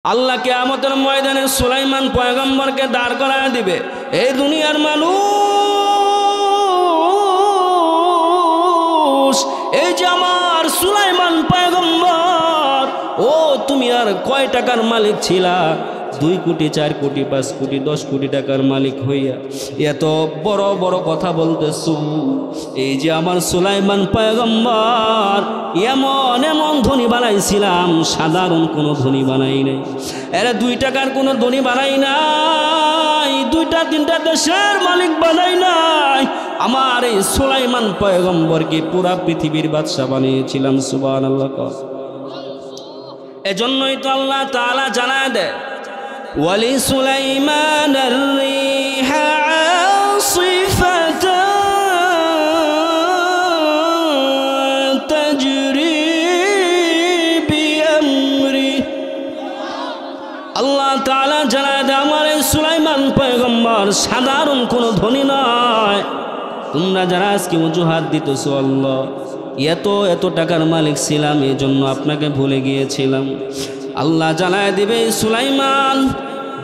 আল্লাহ কিয়ামতের ময়দানে সুলাইমান পয়গম্বরকে দাঁড় করায় দিবে। এই দুনিয়ার মানুষ, এই যে আমার সুলাইমান পয়গম্বর, ও তুমি আর কয় টাকার মালিক ছিলা? 2 কোটি 4 কোটি 5 কোটি 10 কোটি টাকার মালিক হইয়া এত বড় বড় কথা বলতেছো। এই যে আমার সুলাইমান পয়গম্বর, এমন এমন ধনী বানাইছিলাম, সাধারণ কোনো ধনী বানাই নাই। এরা 2 টাকার কোনো ধনী বানাই নাই, 2টা 3টা দেশের মালিক বানাই নাই। আমার এই সুলাইমান পয়গম্বরকে পুরা পৃথিবীর বাদশা বানিয়েছিলাম। সুবহানাল্লাহ। এজন্যই তো আল্লাহ তাআলা জানায় দেয়, ولسليمان الريح عاصفة تجري بأمره। আল্লাহ তাআলা জানায় দেয়, আমার এই সুলাইমান পয়গম্বর সাধারণ কোনো ধনী নয়। তোমরা যারা আজকে অজুহাত দিতেছো আল্লাহ এত এত টাকার মালিক ছিলাম, এই জন্য আপনাকে ভুলে গিয়েছিলাম, আল্লাহ জানায় দিবে সুলাইমান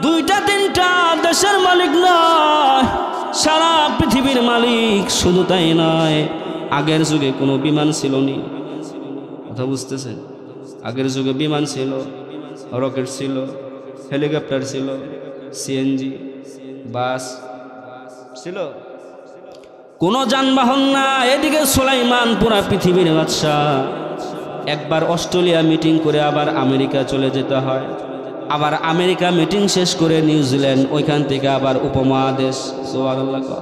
2টা 3টা দেশের মালিক নয়, সারা পৃথিবীর মালিক। শুধু তাই নয়, আগের যুগে কোনো বিমান ছিল নি, কথা বুঝতেছেন? আগের যুগে বিমান ছিল, রকেট ছিল, হেলিকপ্টার ছিল, সিএনজি, বাস ছিল, কোনো যানবাহন না। এদিকে সুলাইমান পুরা পৃথিবীর বাদশা। একবার অস্ট্রেলিয়া মিটিং করে আবার আমেরিকা চলে যেতে হয়, আবার আমেরিকা মিটিং শেষ করে নিউজিল্যান্ড, ওইখান থেকে আবার উপমহাদেশ। সুবহানাল্লাহ।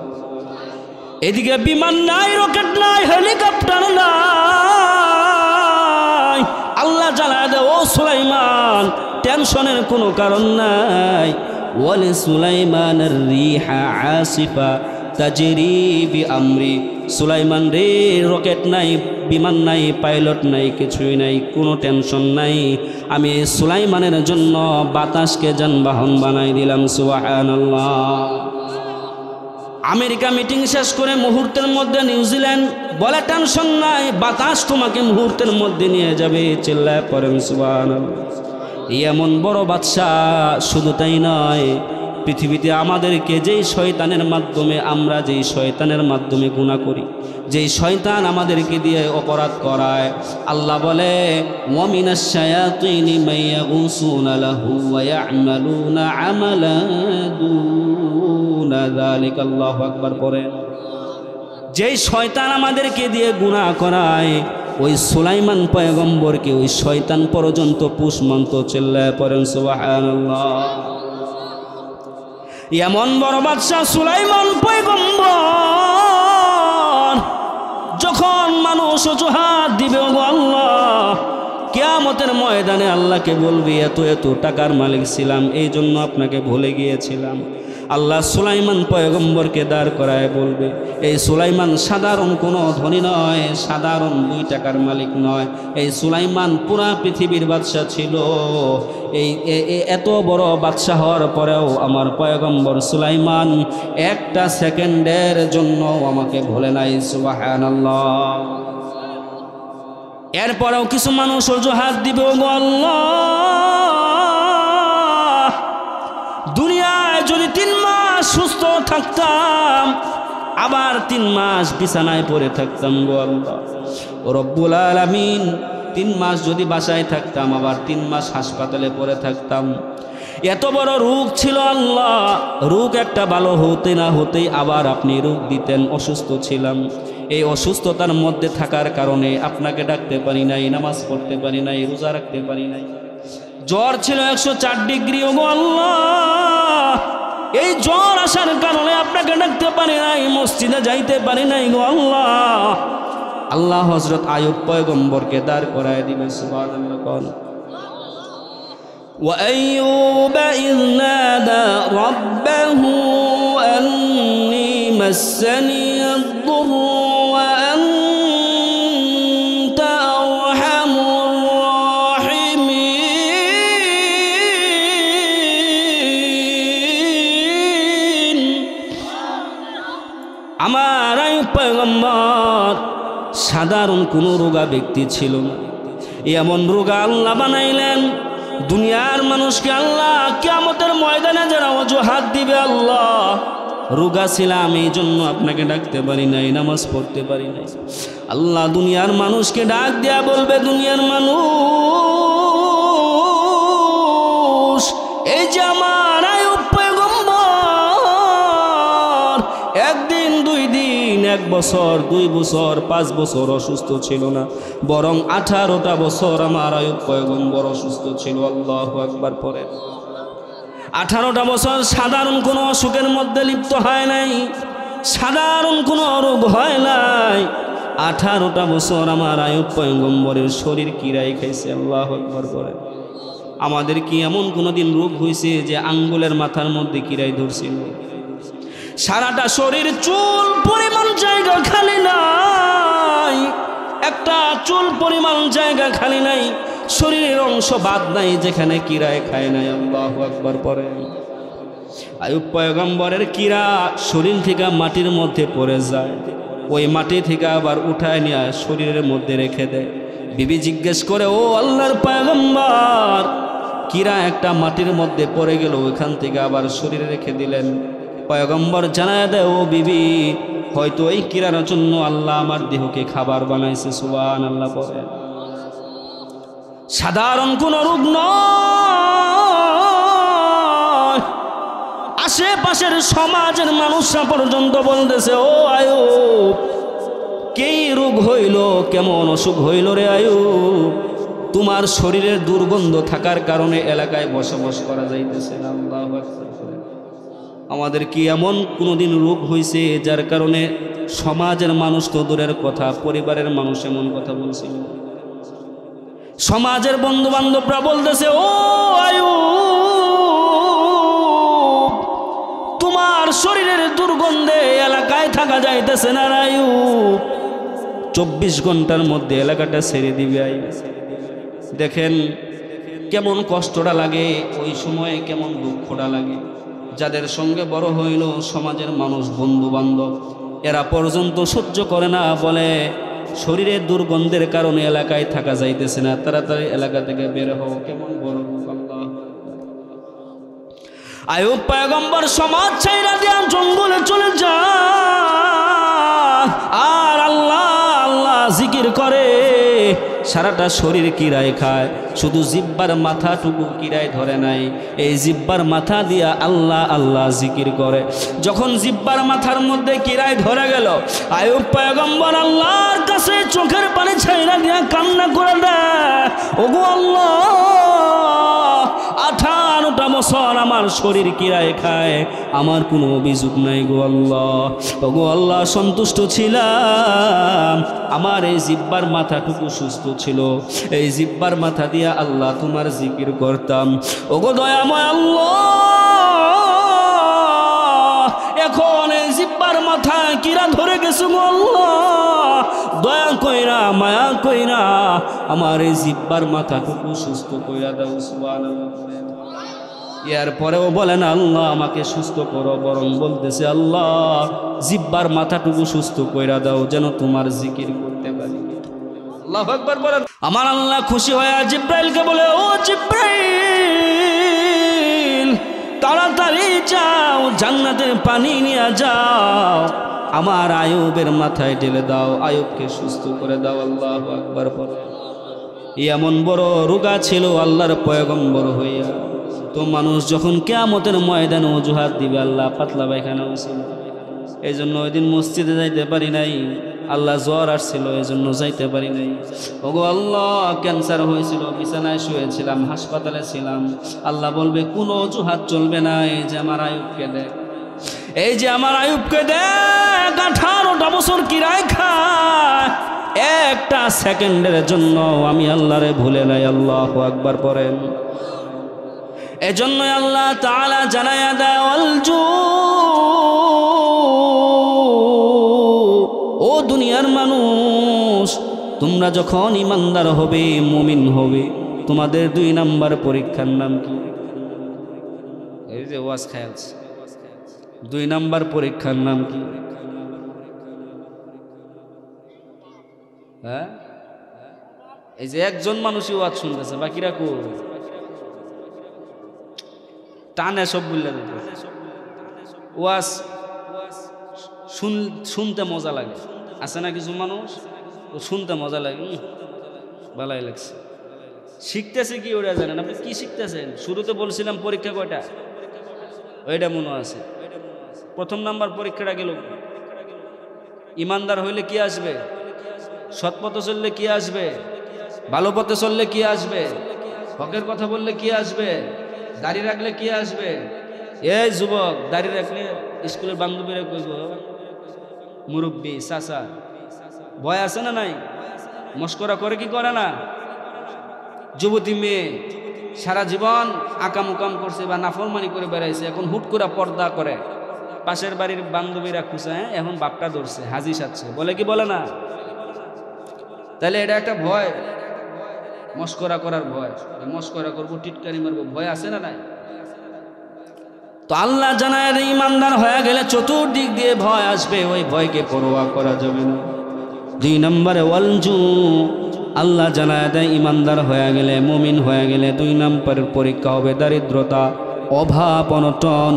এদিকে বিমান নাই, রকেট নাই, হেলিকপ্টার নাই। আল্লাহ জানায় দেয়, ও সুলাইমান টেনশনের কোনো কারণ নাই। ওয়ালি সুলাইমানের রিহা আসিফা তাজরি বিআমরি। সুলাইমান রে, রকেট নাই, বিমান নাই, পাইলট নাই, কিছুই নাই, কোনো টেনশন নাই। আমি সুলাইমানের জন্য বাতাসকে যানবাহন বানাই দিলাম। সুবহানাল্লাহ। আমেরিকা মিটিং শেষ করে মুহূর্তের মধ্যে নিউজিল্যান্ড বলে টেনশন নাই, বাতাস তোমাকে মুহূর্তের মধ্যে নিয়ে যাবে। চিল্লায় পড়েন সুবহানাল্লাহ। এমন বড় বাদশা। শুধু তাই নয়, পৃথিবীতে আমাদেরকে যেই শয়তানের মাধ্যমে, আমরা যেই শয়তানের মাধ্যমে গুনাহ করি, যেই শয়তান আমাদেরকে দিয়ে অপরাধ করায়, আল্লাহ বলে ওয়ামিনাশ শায়াতিনি মাইয়াগুসুনা লাহু ওয়া ইয়ামালুনা আমালান দুনা যালিকা। আল্লাহু আকবার পড়েন। যেই শয়তান আমাদেরকে দিয়ে গুনাহ করায়, ওই সুলাইমান পয়গম্বরকে ওই শয়তান পর্যন্ত পুষ মানত। চিল্লায় পড়েন সুবহানাল্লাহ। এমন বড় বাদশা সুলাইমান পয়গম্বর, যখন মানুষ অজুহাত দিবে, ও আল্লাহ কিয়ামতের ময়দানে আল্লাহকে বলবি এত এত টাকার মালিক ছিলাম, এই জন্য আপনাকে ভুলে গিয়েছিলাম। আল্লাহ সুলাইমান পয়গম্বরকে দাঁড় করায় বলবে, এই সুলাইমান সাধারণ কোনো ধনী নয়, সাধারণ 2 টাকার মালিক নয়। এই সুলাইমান পুরা পৃথিবীর বাদশা ছিল। এই এত বড় বাদশা হওয়ার পরেও আমার পয়গম্বর সুলাইমান একটা সেকেন্ডের জন্য আমাকে ভুলে নাই। সুবহানাল্লাহ। এরপরেও কিছু মানুষ অজুহাত দিবে, ও আল্লাহ দুনিয়ায় যদি 3 মাস সুস্থ থাকতাম, আবার 3 মাস বিছানায় পড়ে থাকতাম, গো আল্লাহ ও রব্বুল আলামিন, 3 মাস যদি বাসায় থাকতাম, আবার 3 মাস হাসপাতালে পড়ে থাকতাম। এত বড় রোগ ছিল আল্লাহ, রোগ একটা ভালো হতে না হতেই আবার আপনি রোগ দিতেন। অসুস্থ ছিলাম, এই অসুস্থতার মধ্যে থাকার কারণে আপনাকে ডাকতে পারি নাই, নামাজ পড়তে পারি নাই, রোজা রাখতে পারি নাই। জ্বর ছিল 104 ডিগ্রি, ও আল্লাহ এই জ্বর আসার কারণে আপনাকে ডাকতে পারি নাই, মসজিদে যাইতে পারি নাই, গো আল্লাহ। আল্লাহ হযরত আইয়ুব পয়গম্বরকে দাঁড় করায় দিবেন। সুবহানাল্লাহ। وأيوب إذ نادى ربه أني مسني الضر وأنت أرحم الراحمين। আমার আইয়ুব পয়গম্বর সাধারণ কোনো রোগা ব্যক্তি ছিল না, এমন রোগা আল্লাহ বানাইলেন দুনিয়ার মানুষকে আল্লাহ কিয়ামতের ময়দানে যারা অজুহাত দিবে, আল্লাহ রোগা ছিলাম এই জন্য আপনাকে ডাকতে পারি নাই, নামাজ পড়তে পারি নাই। আল্লাহ দুনিয়ার মানুষকে ডাক দেয়া বলবে, দুনিয়ার মানুষ এই যে আমার আইয়ুব পয়গম্বর একদিন, দুই দিন, 1 বছর, 2 বছর, 5 বছর অসুস্থ ছিল না, বরং 18টা বছর আমার আইয়ুব পয়গম্বর অসুস্থ ছিল। আল্লাহু আকবার পরে 18টা বছর সাধারণ কোনো অসুখের মধ্যে লিপ্ত হয় নাই, সাধারণ কোনো রোগ হয় নাই। 18টা বছর আমার আইয়ুব পয়গম্বরের শরীর কিরাই খাইছে। আল্লাহু আকবার পরে আমাদের কি এমন কোনো দিন রোগ হয়েছে যে আঙ্গুলের মাথার মধ্যে কিরাই ধরছিল? সারাটা শরীর চুল পরিমাণ জায়গা খালি নাই, একটা চুল পরিমাণ জায়গা খালি নাই, শরীরের অংশ বাদ নাই যেখানে কিরায় খায় নাই। আল্লাহু আকবার পরে আইয়ুব পয়গম্বরের কিরা শরীর থেকে মাটির মধ্যে পড়ে যায়, ওই মাটি থেকে আবার উঠায় নিয়ে শরীরের মধ্যে রেখে দেয়। বিবি জিজ্ঞেস করে, ও আল্লাহর পয়গম্বর, কিরা একটা মাটির মধ্যে পড়ে গেল, ওইখান থেকে আবার শরীরে রেখে দিলেন। পয়গম্বর জানায় দেয়, ও বিবি, হয়তো এই কিরার জন্য আল্লাহ আমার দেহকে খাবার বানাইছে। সুবহানাল্লাহ পড়ে সাধারণ কোন রোগ নয়, আশেপাশের সমাজের মানুষরা পর্যন্ত বলতেছে, ও আইয়ুব, কি রোগ হইল, কেমন অসুখ হইল রে আইয়ুব? তোমার শরীরের দুর্গন্ধ থাকার কারণে এলাকায় বসবাস করা যাইতেছে না। আল্লাহু আকবার। আমাদের কি এমন কোনোদিন রোগ হয়েছে যার কারণে সমাজের মানুষ তো দূরের কথা, পরিবারের মানুষ এমন কথা বলছিল? সমাজের বন্ধু বান্ধবরা বলতেছে, ও আইয়ুব, তোমার শরীরের দুর্গন্ধে এলাকায় থাকা যাইতেছে না আইয়ুব, 24 ঘন্টার মধ্যে এলাকাটা ছেড়ে দিবে। দেখেন কেমন কষ্টটা লাগে, ওই সময়ে কেমন দুঃখটা লাগে। যাদের সঙ্গে বড় হইল সমাজের মানুষ, বন্ধু বান্ধব, এরা পর্যন্ত সহ্য করে না, বলে শরীরের দুর্গন্ধের কারণে এলাকায় থাকা যাইতেছে না, তাড়াতাড়ি এলাকা থেকে বের হও। কেমন বড় আল্লাহ। আইয়ুব পয়গম্বর সমাজ ছাইরা দিয়া জঙ্গলে চলে যায় আর আল্লাহ আল্লাহ জিকির করে। সারাটা শরীর কিরায় খায়, শুধু জিব্বার মাথাটুকু কিরায় ধরে নাই। এই জিব্বার মাথা দিয়া আল্লাহ আল্লাহ জিকির করে। যখন জিব্বার মাথার মধ্যে কিরায় ধরে গেল, আইয়ুব পয়গম্বর আল্লাহর কাছে চোখের পানি ছাইরা দিয়া কান্না করে দেয়, ওগো আল্লাহ, 18টা বছর আমার শরীর কিরায় খায়, আমার কোনো অভিযোগ নাই গো আল্লাহ। ওগো আল্লাহ, সন্তুষ্ট ছিলাম, আমার এই জিব্বার মাথাটুকু সুস্থ ছিল, এই জিব্বার মাথা দিয়া আল্লাহ তোমার জিকির করতাম। ওগো দয়াময় আল্লাহ, এখন এই জিব্বার মাথা কিরা ধরে গেছে গো আল্লাহ, দয়া কইরা মায়া কইরা আমার এই জিব্বার মাথাটুকু সুস্থ কইরা দাও। সুবহানাল্লাহ। এর পরেও বলেন আল্লাহ আমাকে সুস্থ করো, বরং বলতেছে আল্লাহ জিব্বার মাথাটুকু সুস্থ কইরা দাও যেন তোমার জিকির করতে পারি। আল্লাহু আকবার বলেন। আমার আল্লাহ খুশি হয়ে জিব্রাইলকে বলে, ও জিব্রাইল, তাড়াতাড়ি যাও, জান্নাতের পানি নিয়ে যাও, আমার আইয়ুবের মাথায় ঢেলে দাও, আইয়ুবকে সুস্থ করে দাও। আল্লাহু আকবার বলেন। এমন বড় রোগা ছিল আল্লাহর পয়গম্বর হইয়া, তো মানুষ যখন কিয়ামতের ময়দানে অজুহাত দিবে আল্লাহ পাতলা পায়খানা হয়েছিল, এই জন্য ওই দিন মসজিদে যাইতে পারি নাই, আল্লাহ জ্বর আসছিল এই জন্য যাইতে পারি নাই। ওগো আল্লাহ, ক্যান্সার হয়েছিল, বিছানায় শুয়েছিলাম, হাসপাতালে ছিলাম, আল্লাহ বলবে কোনো অজুহাত চলবে না। এই যে আমার আইয়ুবকে দেখ, এই যে আমার আইয়ুবকে দেখ, 18টা বছর কিরায় খায়, একটা সেকেন্ডের জন্য আমি আল্লাহরে ভুলে নাই। আল্লাহু আকবার পড়েন। এজন্যই আল্লাহ তাআলা জানায়া দেয়, ও দুনিয়ার মানুষ, তোমরা যখন ইমানদার হবে, মুমিন হবে, তোমাদের 2 নাম্বার পরীক্ষার নাম কি? এই যে ওয়াজ খায়ালস, 2 নাম্বার পরীক্ষার নাম কি? হ্যাঁ, এই যে একজন মানুষই ওয়াজ শুনতেছে, বাকিরা কো? টানে সব বললে ওয়াজ শুনতে মজা লাগে, আছে না কিছু মানুষ ও শুনতে মজা লাগে, ভালোই লাগছে। শিখতেছে কি ওরা জানেন? আপনি কি শিখতেছেন? শুরুতে বলছিলাম পরীক্ষা কয়টা, ওইটা মনে আছে। প্রথম নাম্বার পরীক্ষাটা গেল, ইমানদার হইলে কি আসবে, সৎ পথে চললে কি আসবে, ভালো পথে চললে কি আসবে, হকের কথা বললে কি আসবে, দাড়ি রাখলে কি আসবে। এই যুবক, দাড়ি রাখলে স্কুলের বান্ধবীরা কইব মুরব্বী চাচা, ভয় আছে না নাই? মস্করা করে কি করে না? যুবতী মেয়ে সারা জীবন আকাম উকাম করছে বা নাফরমানি করে বেড়াইছে, এখন হুট করে পর্দা করে, পাশের বাড়ির বান্ধবীরা খুঁজে এখন বাপটা ধরছে, হাজি সাজছে, বলে কি বলে না? তাহলে এটা একটা ভয়, মস্করা করার ভয়। মস্করা করবো, টিটকারি মারবো, ভয় আছে না নাই? তো আল্লাহ জানায় ইমানদার হয়ে গেলে চতুর্দিক দিয়ে ভয় আসবে, ওই ভয়কে পরোয়া করা যাবে না। 2 নম্বরে ওয়ালজু, আল্লাহ জানায় দেয় ইমানদার হয়ে গেলে, মুমিন হয়ে গেলে 2 নম্বরের পরীক্ষা হবে দারিদ্রতা, অভাব, অনটন।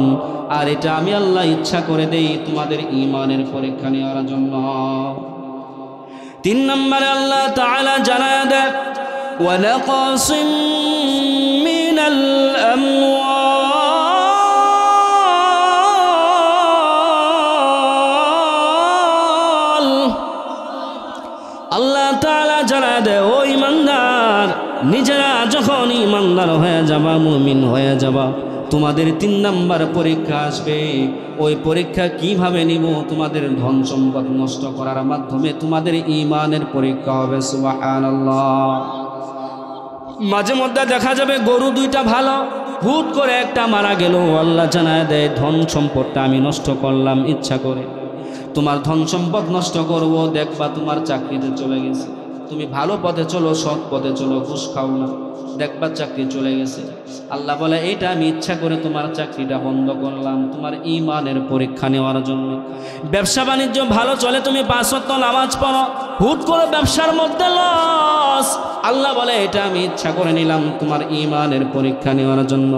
আর এটা আমি আল্লাহ ইচ্ছা করে দেই তোমাদের ঈমানের পরীক্ষা নেওয়ার জন্য। 3 নম্বরে আল্লাহ তাআলা জানায় দেয় ওয়ালাকাসিম মিনাল আমওয়াল, আল্লাহ তাআলা জানায় দেয় ও ঈমানদার, নিজেরা যখন ঈমানদার হয়ে যাবা, মুমিন হয়ে যাবা, তোমাদের 3 নম্বর পরীক্ষা আসবে। ওই পরীক্ষা কিভাবে নিব? তোমাদের ধন সম্পদ নষ্ট করার মাধ্যমে তোমাদের ঈমানের পরীক্ষা হবে। সুবহানাল্লাহ। মাঝে মধ্যে দেখা যাবে গরু 2টা ভালো, হুট করে একটা মারা গেল, আল্লাহ জানায় দেয় ধন সম্পদটা আমি নষ্ট করলাম ইচ্ছা করে। তোমার ধন সম্পদ নষ্ট করব, দেখবা তোমার চাকরিতে চলে গেছে। তুমি ভালো পথে চলো, সৎ পথে চলো, ঘুষ খাও না, দেখবা চাকরি চলে গেছে। আল্লাহ বলে এটা আমি ইচ্ছা করে তোমার চাকরিটা বন্ধ করলাম, তোমার ঈমানের পরীক্ষা নেওয়ার জন্য। ব্যবসা বাণিজ্য ভালো চলে, তুমি 5 ওয়াক্ত নামাজ পড়ো, হুট করে ব্যবসার মধ্যে লস, আল্লাহ বলে এটা আমি ইচ্ছা করে নিলাম তোমার ঈমানের পরীক্ষা নেওয়ার জন্য।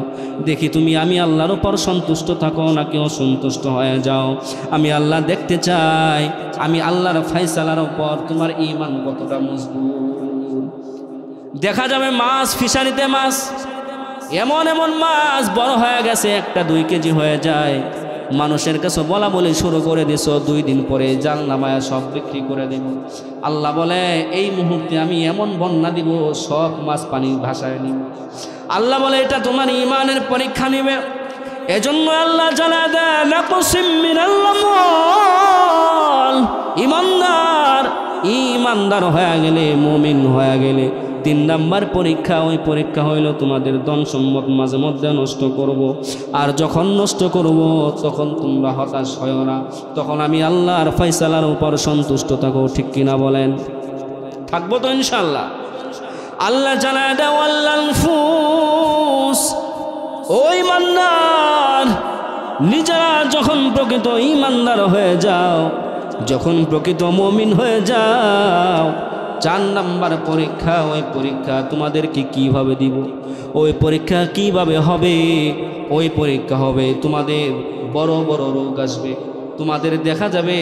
দেখি তুমি আমি আল্লাহর উপর সন্তুষ্ট থাকো নাকি অসন্তুষ্ট হয়ে যাও। আমি আল্লাহ দেখতে চাই আমি আল্লাহর ফয়সালার উপর তোমার ঈমান কতটা মজবুত। দেখা যাবে মাছ, ফিশারিতে মাছ, এমন এমন মাছ বড় হয়ে গেছে, 1-2 কেজি হয়ে যায়, মানুষের কাছে বলা বলে শুরু করে দিছ, 2 দিন পরে জাল নামায়া সব বিক্রি করে দেব। আল্লাহ বলে এই মুহূর্তে আমি এমন বন্যা দিব, সব মাছ পানি ভাসায় নিব। আল্লাহ বলে এটা তোমার ঈমানের পরীক্ষা নিবে। এজন্য আল্লাহ জানা দেয় লাকুসিম মিনাল আমওয়াল, ঈমানদার হয়ে গেলে, মুমিন হয়ে গেলে 3 নম্বর পরীক্ষা, ওই পরীক্ষা হইল তোমাদের ধন সম্পদ মাঝে মধ্যে নষ্ট করব। আর যখন নষ্ট করব তখন তোমরা হতাশ হয় না, তখন আমি আল্লাহর ফয়সালার উপর সন্তুষ্ট থাকো। ঠিক কিনা বলেন? থাকবো তো ইনশাআল্লাহ। আল্লাহ জানায় দেয় ওয়াল্লাল ফুস, ওই ঈমানদার নিজেরা যখন প্রকৃত ঈমানদার হয়ে যাও, যখন প্রকৃত মুমিন হয়ে যাও, 4 নম্বর পরীক্ষা, ওই পরীক্ষা তোমাদেরকে কিভাবে দিব, ওই পরীক্ষা কিভাবে হবে? ওই পরীক্ষা হবে তোমাদের বড় বড় রোগ আসবে। তোমাদের দেখা যাবে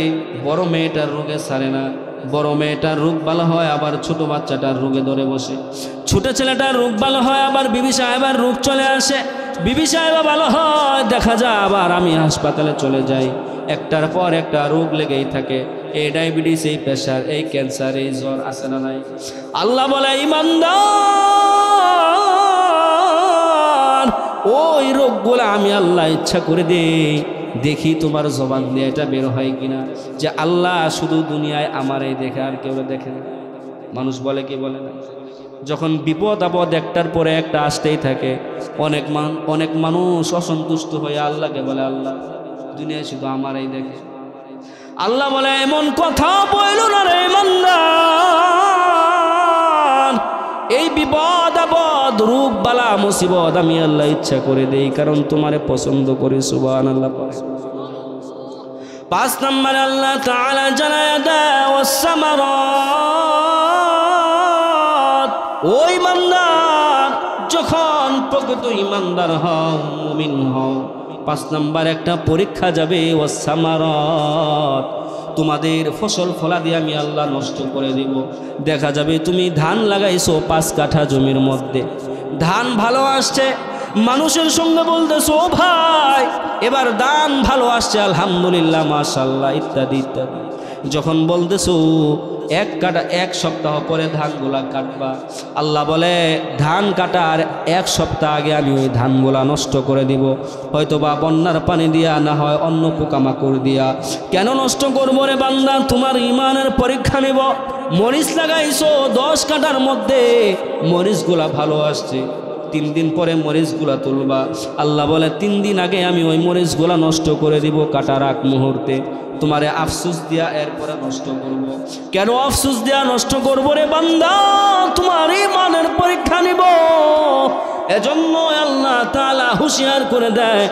বড় মেয়েটার রোগে সারে না, বড় মেয়েটার রোগ ভালো হয়, আবার ছোট বাচ্চাটার রোগে ধরে বসে। ছোট ছেলেটার রোগ ভালো হয়, আবার বিবি সাহেবের রোগ চলে আসে, বিবি সাহেব ভালো হয়, দেখা যায় আবার আমি হাসপাতালে চলে যাই। একটার পর একটা রোগ লেগেই থাকে, এই ডায়াবেটিস, এই প্রেশার, এই ক্যান্সার, এই জ্বর, আছে না নাই? আল্লাহ বলে ঈমানদার ওই রোগগুলো আমি আল্লাহ ইচ্ছা করে দেই, দেখি তোমার জবান দিয়ে এটা বের হয় কিনা যে আল্লাহ শুধু দুনিয়ায় আমারই দেখে, আর কেউ দেখে না। মানুষ বলে কি বলে না? যখন বিপদ আপদ একটার পরে একটা আসতেই থাকে, অনেক মানুষ অসন্তুষ্ট হয়ে আল্লাহকে বলে আল্লাহ দুনিয়ায় শুধু আমারই দেখে। আল্লাহ বলে এমন কথা বইল না রে ইমানদার, এই বিপদ আপদ, রোগ বালা, মুসিবত আমি আল্লাহ ইচ্ছা করে দেই, কারণ তোমারে পছন্দ করি। সুবহানাল্লাহ। 5 নম্বরে আল্লাহ তাআলা জানায় দেয় ওয়াসসামারাত, ওই ইমানদার যখন প্রকৃত তো ইমানদার হও, মুমিন হও। 5 নাম্বার একটা পরীক্ষা যাবে, ওয়াসামারাত, তোমাদের ফসল ফলা দিয়ে আমি আল্লাহ নষ্ট করে দিব। দেখা যাবে তুমি ধান লাগাইছো 5 কাঠা জমির মধ্যে, ধান ভালো আসছে, মানুষের সঙ্গে বলতেছো ও ভাই এবার ধান ভালো আসছে আলহামদুলিল্লাহ মাশাআল্লাহ ইত্যাদি ইত্যাদি। যখন বলতেছো 1 সপ্তাহ পরে ধানগুলা কাটবা, আল্লাহ বলে ধান কাটার 1 সপ্তাহ আগে আমি ওই ধানগুলা নষ্ট করে দিব, হয়তোবা বন্যার পানি দিয়া, না হয় অন্য পোকামাকড় দিয়া। কেন নষ্ট করবো রে বান্দা? তোমার ইমানের পরীক্ষা নেব। মরিচ লাগাইছো 10 কাঠার মধ্যে, মরিচগুলা ভালো আসছে, 3 দিন পরে মরিচগুলা তুলবা, আল্লাহ বলে 3 দিন আগে আমি ওই মরিচগুলা নষ্ট করে দিব কাটার আগ মুহূর্তে। তোমারে আফসোস দিয়া এরপরে নষ্ট করব। কেন আফসোস দিয়া নষ্ট করবো রে বান্দা? তোমার ইমানের পরীক্ষা নিব। এজন্য আল্লাহ তাআলা হুঁশিয়ার করে দেয়,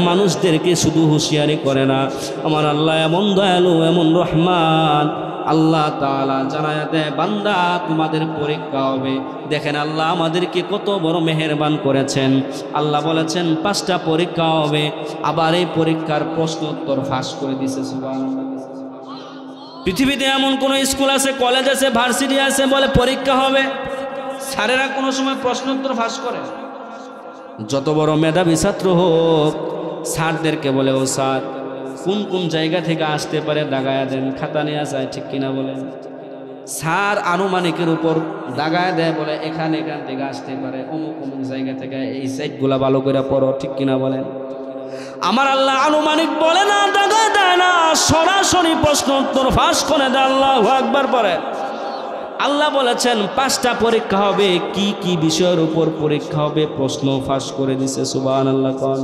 মানুষদেরকে শুধু হুঁশিয়ারি করে না, আমার আল্লাহ এমন দয়ালু, এমন রহমান, আল্লাহ তাআলা জানায়া দেয় বান্দা তোমাদের পরীক্ষা হবে। দেখেন আল্লাহ আমাদেরকে কত বড় মেহেরবান করেছেন। আল্লাহ বলেছেন 5টা পরীক্ষা হবে, আবার এই পরীক্ষার প্রশ্ন উত্তর ফাঁস করে দিছে। সুবহানাল্লাহ। পৃথিবীতে এমন কোন স্কুল আছে, কলেজ আছে, ভার্সিটি আছে বলে পরীক্ষা হবে? স্যারেরা কোনো সময় প্রশ্ন উত্তর ফাঁস করে? যত বড় মেধাবী ছাত্র হোক, স্যারদেরকে বলে ও স্যার কোন কোন জায়গা থেকে আসতে পারে দাগায়া দেন, খাতা নেওয়া যায়, ঠিক কিনা বলেন? স্যার আনুমানিকের উপর দাগায়া দেয়, বলে এখান থেকে আসতে পারে, অমুক অমুক জায়গা থেকে, এই সাইটগুলা ভালো করে পড়ো, ঠিক কিনা বলেন? আমার আল্লাহ আনুমানিক বলে না, দাগা দেয় না, সরাসরি প্রশ্ন উত্তর ফাঁস করে দেয়। আল্লাহু আকবার পড়ে। আল্লাহ বলেছেন 5টা পরীক্ষা হবে। কি কি বিষয়ের উপর পরীক্ষা হবে? প্রশ্ন ফাঁস করে দিছে। সুবহানাল্লাহ। কোন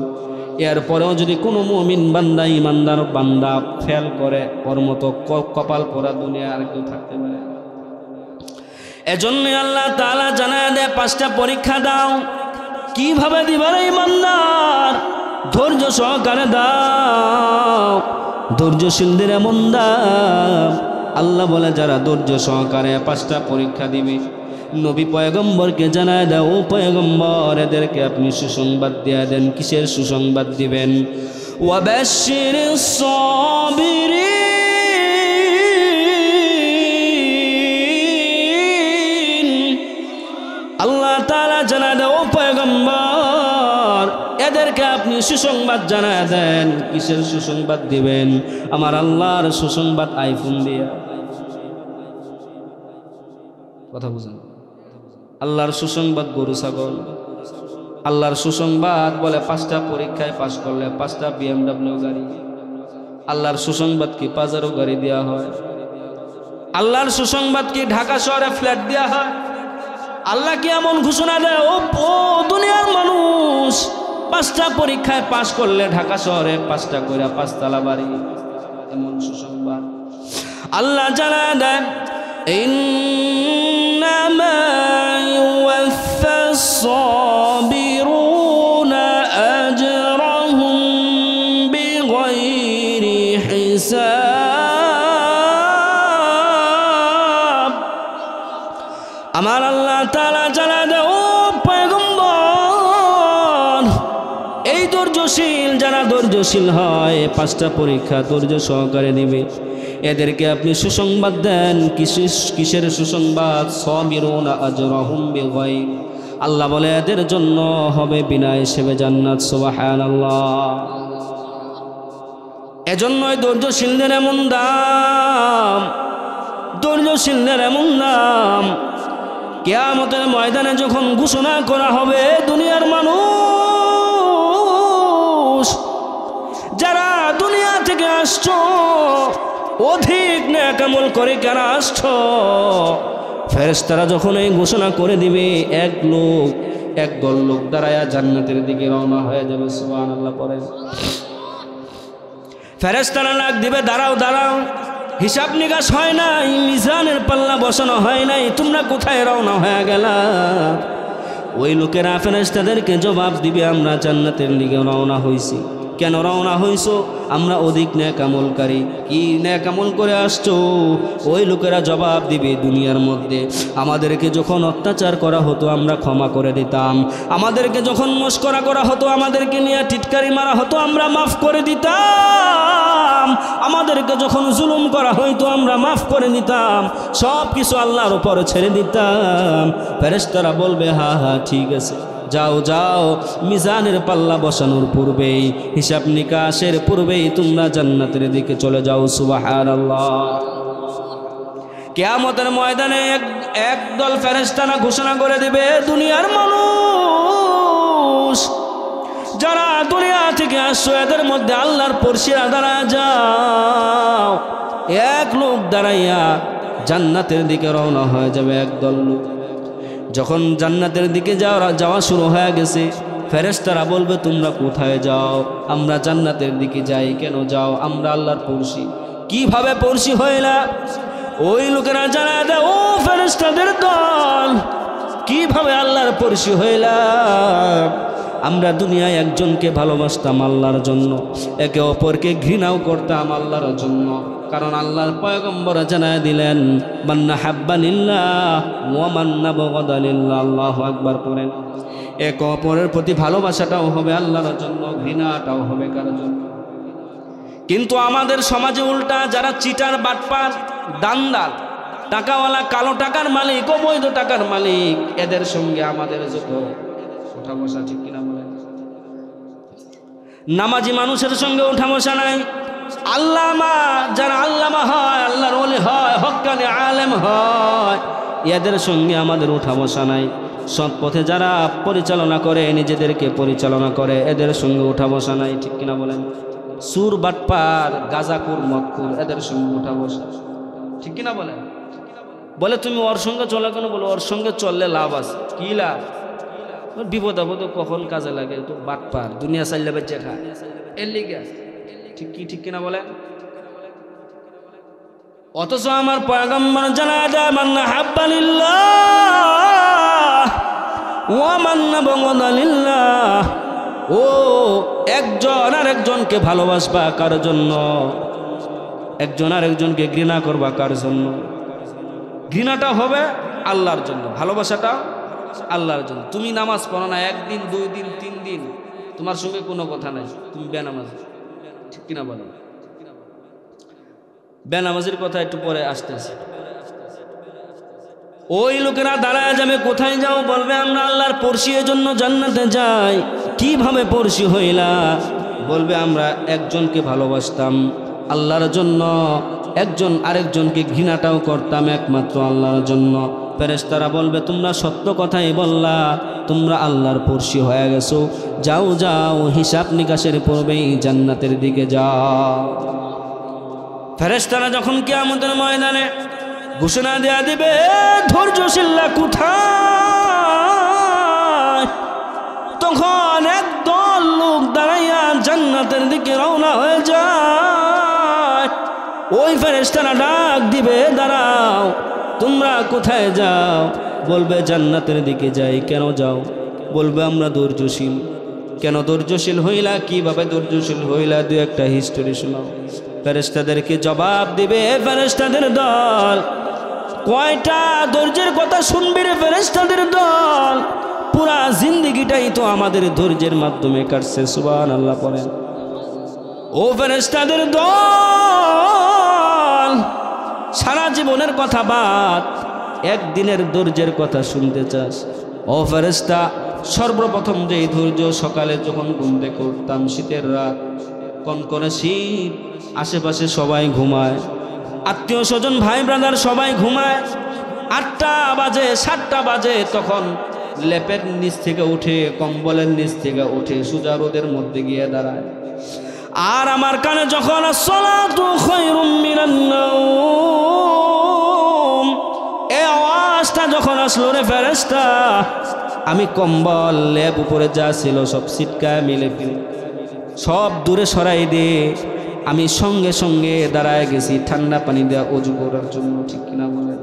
এরপরেও যদি কোনো মুমিন বান্দা, ইমানদার বান্দা ফেল করে, ওর মতো কপাল পোড়া দুনিয়া আর কেউ থাকতে পারে? এজন্য আল্লাহ তাআলা জানায় দেয় 5টা পরীক্ষা দাও। কিভাবে দিবার ইমানদার? ধৈর্য সহকারে দাও। ধৈর্যশীলদের এমন দাম। আল্লাহ বলে যারা ধৈর্য সহকারে 5টা পরীক্ষা দিবে, নবী পয়গম্বরকে জানায় দাও, ও পয়গম্বর এদেরকে আপনি সুসংবাদ দিয়ে দেন। কিসের সুসংবাদ দিবেন? ওয়াবাশশিরিস সাবিরিন। আল্লাহ তাআলা জানায় দাও, ও পয়গম্বর এদেরকে আপনি সুসংবাদ জানায় দেন। কিসের সুসংবাদ দিবেন? আমার আল্লাহর সুসংবাদ আইফোন দিয়া। কথা বুঝেন? আল্লাহর সুসংবাদ গরু ছাগল। আল্লাহর সুসংবাদ বলে 5টা পরীক্ষায় পাশ করলে 5টা BMW গাড়ি। আল্লাহর সুসংবাদ কি 5,000 গাড়ি দেওয়া হয়? আল্লাহর সুসংবাদ কি ঢাকা শহরে ফ্ল্যাট দেওয়া হয়? আল্লাহ কি এমন ঘোষণা দেয়, ও দুনিয়ার মানুষ 5টা পরীক্ষায় পাশ করলে ঢাকা শহরে 5টা করে 5তলা বাড়ি? এমন সুসংবাদ আল্লাহ জানা দেন। ইন্নামা ইউওয়াফাস সাবিরুনা আজরাহুম বিগাইরি হিসাব। আমার আল্লাহ তাআলা জানা দেন, ও পয়গম্বর এই ধৈর্যশীল যারা ধৈর্যশীল হয় 5টা পরীক্ষা ধৈর্য সহকারে দিবে, এদেরকে আপনি সুসংবাদ দেন। কিসের সুসংবাদ? সাবিরুনা আজরাহুম বিগাইর। আল্লাহ বলে এদের জন্য হবে বিনা হিসেবে জান্নাত। সুবহানাল্লাহ। এজন্যই ধৈর্যশীলদের এমন দাম, ধৈর্যশীলদের এমন দাম। কিয়ামতের ময়দানে যখন ঘোষণা করা হবে, দুনিয়ার মানুষ যারা দুনিয়া থেকে আসছো, অধিক নেক আমল করে যারা আসছো, ফেরেশতারা যখন এই ঘোষণা করে দিবে, একদল লোক দাঁড়ায়া জান্নাতের দিকে রওনা হয়ে যাবে। সুবহানাল্লাহ পড়েন। ফেরেশতারা ডাক দিবে, দাঁড়াও দাঁড়াও, হিসাব নিকাশ হয় নাই, মিজানের পাল্লা বসানো হয় নাই, তোমরা কোথায় রওনা হয়ে গেলা? ওই লোকেরা ফেরেশতাদেরকে জবাব দিবে, আমরা জান্নাতের দিকে রওনা হইছি। কেন রওনা হইছো? আমরা অধিক নেক আমলকারী। কি নেক আমল করে আসছো? ওই লোকেরা জবাব দিবে, দুনিয়ার মধ্যে আমাদেরকে যখন অত্যাচার করা হতো আমরা ক্ষমা করে দিতাম, আমাদেরকে যখন মস্করা করা হতো, আমাদেরকে নিয়ে টিটকারি মারা হতো, আমরা মাফ করে দিতাম, আমাদেরকে যখন জুলুম করা হইতো আমরা মাফ করে দিতাম, সব কিছু আল্লাহর উপর ছেড়ে দিতাম। ফেরেশতারা বলবে, হ্যাঁ হ্যাঁ ঠিক আছে, যাও যাও, মিজানের পাল্লা বসানোর পূর্বেই, হিসাব নিকাশের পূর্বেই তোমরা জান্নাতের দিকে চলে যাও। সুবহানাল্লাহ। কিয়ামতের ময়দানে একদল ফেরেশতারা ঘোষণা করে দিবে, দুনিয়ার মানুষ যারা দুনিয়া থেকে আসছো এদের মধ্যে আল্লাহর পরশিরা দাঁড়া যাও। এক লোক দাঁড়াইয়া জান্নাতের দিকে রওনা হয়ে যাবে। একদল লোক যখন জান্নাতের দিকে যাওয়া শুরু হয়ে গেছে, ফেরেশতারা বলবে, তোমরা কোথায় যাও? আমরা জান্নাতের দিকে যাই। কেন যাও? আমরা আল্লাহর পরশি। কিভাবে পরশি হইলা? ওই লোকেরা জানা দেয়, ও ফেরেশতাদের দল, কিভাবে আল্লাহর পরশি হইলা? আমরা দুনিয়ায় একজনকে ভালোবাসতাম আল্লাহর জন্য, একে অপরকে ঘৃণাও করতাম আল্লাহর জন্য। কারণ আল্লাহর পয়গম্বর জানায় দিলেন, মান্না হাব্বানিল্লাহ ওয়া মান্না বগদালিল্লাহ। আল্লাহু আকবার করেন। একে অপরের প্রতি ভালোবাসাটাও হবে আল্লাহর জন্য, ঘৃণাটাও হবে কার জন্য? কিন্তু আমাদের সমাজে উল্টা, যারা চিটার, বাটপার, দান্দাল, টাকাওয়ালা, কালো টাকার মালিক, অবৈধ টাকার মালিক, এদের সঙ্গে আমাদের যত উঠা বসা, ঠিক কিনা বলেন? নামাজি মানুষের সঙ্গে উঠা বসা নাই। আল্লামা, যারা আল্লামা হয়, আল্লাহর ওলি হয়, হক্কানি আলেম হয়, এদের সঙ্গে আমাদের উঠা বসা নাই। সৎ পথে যারা পরিচালনা করে, নিজেদেরকে পরিচালনা করে, এদের সঙ্গে উঠা বসা নাই, ঠিক কিনা বলেন? সুর, বাটপার, গাজাকুর, মদকুর, এদের সঙ্গে উঠা বসা, ঠিক কিনা বলেন? বলে তুমি ওর সঙ্গে চলে কেন? বলো ওর সঙ্গে চললে লাভ আছে। কি লাভ? বিপদ আপদ কখন কাজে লাগে। তো বাটপার, দুনিয়া চাইলে বেঁচে খা, এর লিগে। ঠিক কি, ঠিক কিনা বলেন? অথচ আমার পয়গম্বর জানায় দেয়, মান্না হাব্বালিল্লাহ ওয়া মান্না বগদালিল্লাহ। ও একজন আর একজনকে ভালোবাসবা কার জন্য? একজন আর একজনকে ঘৃণা করবা কার জন্য? ঘৃণাটা হবে আল্লাহর জন্য, ভালোবাসাটা আল্লাহর জন্য। তুমি নামাজ পড়ো না, একদিন, 2 দিন, 3 দিন তোমার সঙ্গে কোনো কথা নাই, তুমি বেনামাজি, ঠিক কিনা বলো? বেনামাজির কথা একটু পরে আসতেছে। ওই লোকেরা দাঁড়ায় যাবে, কোথায় যাও? বলবে আমরা আল্লাহর পরশি, এজন্য জান্নাতে যাই। কিভাবে পরশি হইলা? বলবে আমরা একজনকে ভালোবাসতাম আল্লাহর জন্য, একজন আরেকজনকে ঘৃণাটাও করতাম একমাত্র আল্লাহর জন্য। ফেরেশতারা বলবে, তোমরা সত্য কথাই বললা, তোমরা আল্লাহর পরশি হয়ে গেছো। যাও যাও, হিসাব নিকাশের পূর্বেই জান্নাতের দিকে যাও। ফেরেশতারা যখন কিয়ামতের ময়দানে ঘোষণা দেয়া দিবে, ধৈর্যশীলরা কোথায়? তখন একদল লোক দাঁড়াইয়া জান্নাতের দিকে রওনা হয়ে যায়। ওই ফেরেশতারা ডাক দিবে, দাঁড়াও, তোমরা কোথায় যাও? বলবে জান্নাতের দিকে যাই। কেন যাও? বলবে আমরা ধৈর্যশীল। কেন ধৈর্যশীল হইলা? কিভাবে ধৈর্যশীল হইলা? 2-1টা হিস্টোরি শোনাও। ফেরেশতাদেরকে জবাব দিবে ফেরেশতাদের দল, কয়টা ধৈর্যের কথা শুনবি রে ফেরেশতাদের দল? পুরা জিন্দেগিটাই তো আমাদের ধৈর্যের মাধ্যমে কাটছে। সুবহানাল্লাহ পড়েন। ও ফেরেশতাদের দল, সারা জীবনের কথা বাদ, একদিনের ধৈর্যের কথা শুনতে চাস? ও ফেরেশতা, সর্বপ্রথম যে ধৈর্য, সকালে যখন ঘুম থেকে উঠতাম, শীতের রাত, কনকনে শীত, আশেপাশে সবাই ঘুমায়, আত্মীয় স্বজন, ভাই ব্রাদার সবাই ঘুমায়, 8টা বাজে, 7টা বাজে, তখন লেপের নিচ থেকে উঠে, কম্বলের নিচ থেকে উঠে সোজা রোদের মধ্যে গিয়ে দাঁড়ায়। আর আমার কানে যখন আসসালাতু খায়রুম মিনান নাওম, এই আওয়াজটা যখন আসলো রে ফেরেশতা, আমি কম্বল, লেপ উপরে যা ছিল সব ছিটকায় মিলে ফেলে সব দূরে সরাই দিয়ে আমি সঙ্গে সঙ্গে দাঁড়ায় গেছি ঠান্ডা পানি দেওয়া অজু করার জন্য, ঠিক কিনা বলেন?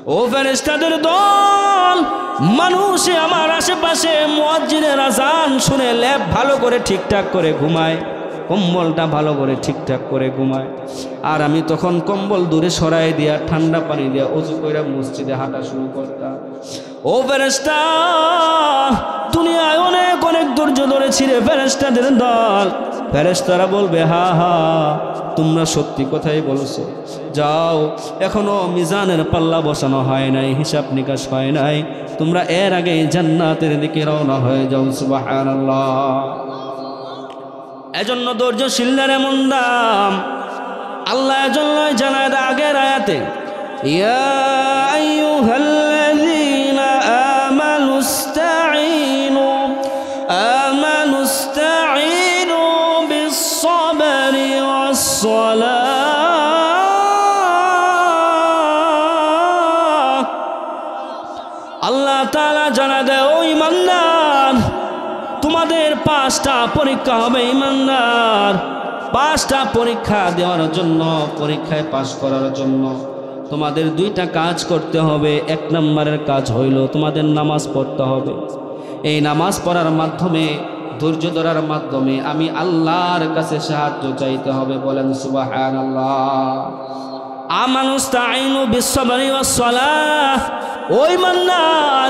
ও ফেরেশতাদের দল, মানুষে আমার আশেপাশে মুয়াজ্জিনের আজান শুনে লেপ ভালো করে ঠিকঠাক করে ঘুমায়, কম্বলটা ভালো করে ঠিকঠাক করে ঘুমায়, আর আমি তখন কম্বল দূরে সরাই দিয়া ঠান্ডা পানি দিয়া ওযু কইরা মসজিদে হাঁটা শুরু করতাম। ও ফেরেশতা, দুনিয়ায় অনেক অনেক ধৈর্য ধরেছি রে ফেরেশতাদের দল। ফেরেশতারা বলবে, হা হা, তোমরা সত্যি কথাই বলছো, যাও, এখনো মিজানের পাল্লা বসানো হয় নাই, হিসাব নিকাশ হয় নাই, তোমরা এর আগে জান্নাতের দিকে রওনা হয়ে যাও। সুবহানাল্লাহ। এজন্য ধৈর্যশীলদের এমন দাম। আল্লাহ এজন্য জানায় দেয় আগের আয়াতে, ইয়া আইয়ুহাল্লাযীনা আমানুস্তাঈনু বিস-সাবরি ওয়াস-সালাহ। আল্লাহ তাআলা জানায় দেয়, ও ঈমানদার, তোমাদের 5টা পরীক্ষা হবে ঈমানদার। 5টা পরীক্ষা দেওয়ার জন্য, পরীক্ষায় পাশ করার জন্য তোমাদের 2টা কাজ করতে হবে। 1 নম্বরের কাজ হইল তোমাদের নামাজ পড়তে হবে। এই নামাজ পড়ার মাধ্যমে, ধৈর্য ধরার মাধ্যমে আমি আল্লাহর কাছে সাহায্য চাইতে হবে। বলেন সুবহানাল্লাহ। আমানুস্তাঈনু বিস-সাবরি ওয়াস-সালাহ। ওই ঈমানদার,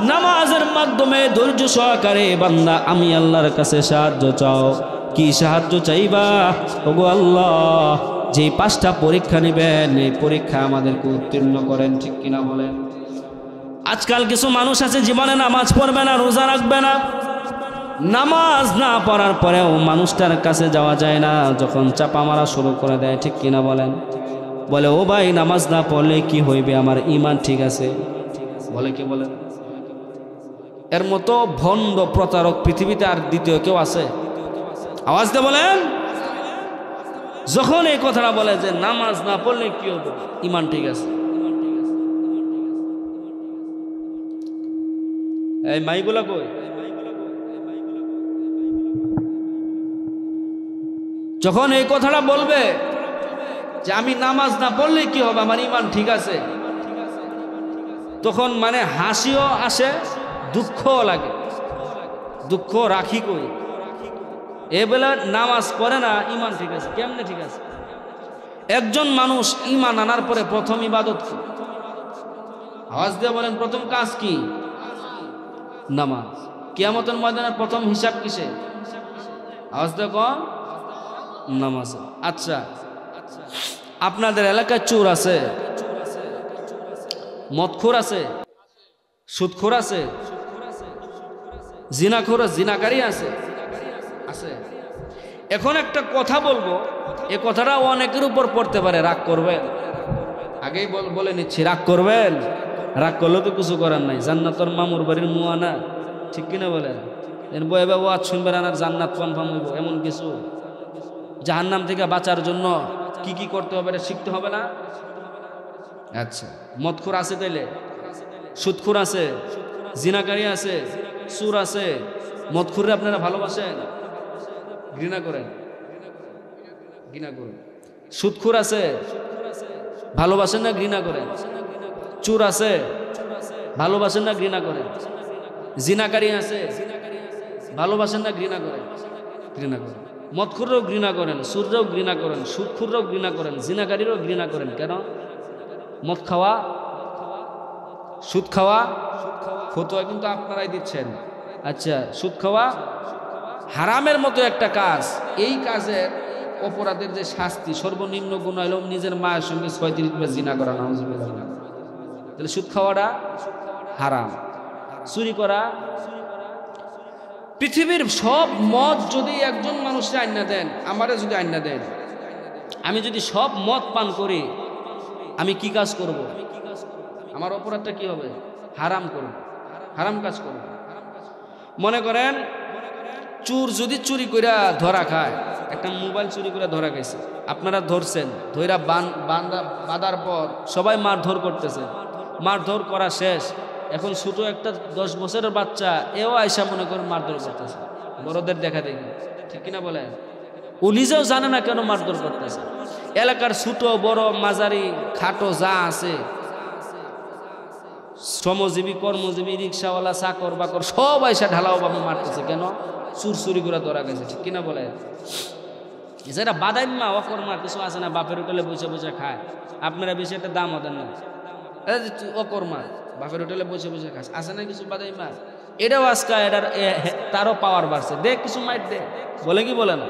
নামাজের মাধ্যমে ধৈর্য সহকারে বান্দা আমি আল্লাহর কাছে সাহায্য চাও। কি সাহায্য চাইবা? ওগো আল্লাহ, যে 5টা পরীক্ষা নেবেন, এই পরীক্ষা আমাদেরকে উত্তীর্ণ করেন। ঠিক কিনা বলেন? আজকাল কিছু মানুষ আছে জীবনে নামাজ পড়বে না, রোজা রাখবে না, নামাজ না পড়ার পরেও মানুষটার কাছে যাওয়া যায় না, যখন চাপা মারা শুরু করে দেয়। ঠিক কিনা বলেন? বলে, ও ভাই, নামাজ না পড়লে কি হইবে? আমার ঈমান ঠিক আছে। বলে কি বলেন? এর মতো ভণ্ড প্রতারক পৃথিবীতে আর দ্বিতীয় কেউ আছে? আওয়াজ দিয়ে বলেন। যখন এই কথাটা বলে যে নামাজ না পড়লে কি হবে, ঈমান ঠিক আছে, এই মাইগুলা কই? যখন এই কথাটা বলবে যে আমি নামাজ না পড়লে কি হবে, আমার ঈমান ঠিক আছে, তখন মানে হাসিও আসে, দুঃখও লাগে। দুঃখ রাখি কই? এ বেলা নামাজ পড়ে না, ঈমান ঠিক আছে। কেমনে ঠিক আছে? একজন মানুষ ঈমান আনার পরে প্রথম ইবাদত কি? আওয়াজ দিয়ে বলেন, প্রথম কাজ কি? নামাজ। কিয়ামতের ময়দানের প্রথম হিসাব কিসে? আওয়াজ দিয়ে কন, নামাজ। আচ্ছা, আপনাদের এলাকায় চোর আছে, মদখোর আছে, সুদখোর আছে, জিনাখোর, জিনাকারী আছে, আছে। এখন একটা কথা বলবো, এ কথাটা অনেকের উপর পড়তে পারে, রাগ করবেন। আগেই বলে নিচ্ছি, রাগ করবেন। রাগ করলেও তো কিছু করার নাই, জান্নাতর মামুর বাড়ির মুয়ানা। ঠিক কিনা বলেন? বয়ে ওয়াজ শুনবেন আর জান্নাত কনফার্ম হইব, এমন কিছু? জাহান্নাম থেকে বাঁচার জন্য কি কি করতে হবে এটা শিখতে হবে না? আচ্ছা, মদখোর আছে, তাইলে সুদখোর আছে, জিনাকারী আছে, সুর আছে। মদখোরে আপনারা ভালোবাসেন, ঘৃণা করেন? ঘৃণা করেন। সুদখোর আছে, ভালোবাসেন না ঘৃণা করেন? চোর আছে, ভালোবাসেন না ঘৃণা করেন? জিনাকারী আছে, ভালোবাসেন না ঘৃণা করেন? ঘৃণা করেন। মদখোরও ঘৃণা করেন, সুররাও ঘৃণা করেন, সুদখোররাও ঘৃণা করেন, জিনাকারীরও ঘৃণা করেন। কেন? মদ খাওয়া, সুদ খাওয়া, ফতোয়া কিন্তু আপনারাই দিচ্ছেন। আচ্ছা, সুদ খাওয়া হারামের মতো একটা কাজ। এই কাজের অপরাধের যে শাস্তি, সর্বনিম্ন গুনাহ হলো নিজের মায়ের সঙ্গে 36 বার জিনা করা। নাউজুবিল্লাহ। তাহলে সুদ খাওয়াটা হারাম। চুরি করা, পৃথিবীর সব মদ যদি একজন মানুষকে আইনা দেন, আমারে যদি আইনা দেন, আমি যদি সব মদ পান করি, আমি কি কাজ করব? আমার অপরাধটা কি হবে? হারাম করব, হারাম কাজ করব। মনে করেন চোর যদি চুরি করে ধরা খায়, একটা মোবাইল চুরি করে ধরা গেছে, আপনারা ধরছেন, ধইরা বাঁধার পর সবাই মারধর করতেছে, মারধর করা শেষ, এখন ছোট একটা 10 বছরের বাচ্চা এও আয়সা মনে করে মারধর করতেছে, বড়দের দেখা দেখি। ঠিক কিনা বলেন? ও নিজেও জানে না কেন মারধর করতেছে। এলাকার ছোট বড় মাঝারি খাটো যা আছে শ্রমজীবী কর্মজীবী রিক্সাওয়ালা চাকর বাকর সব আইসা ঢালাওভাবে মারতেছে। কেন? চুরচুরি করে ধরা গেছে, ঠিক কিনা বলে? যেটা বাদাইম্মা অকর্মা কিছু আছে না, বাপের হোটেলে বসে বসে খায়, আপনারা বেশি একটা দামও দেন না, অকর্মা বাপের হোটেলে বসে বসে খাস, আছে না কিছু বাদাইম্মা, এটাও আজকে এটার তারও পাওয়ার বাড়ছে, দেখ কিছু মাইট দে, বলে কি বলে না?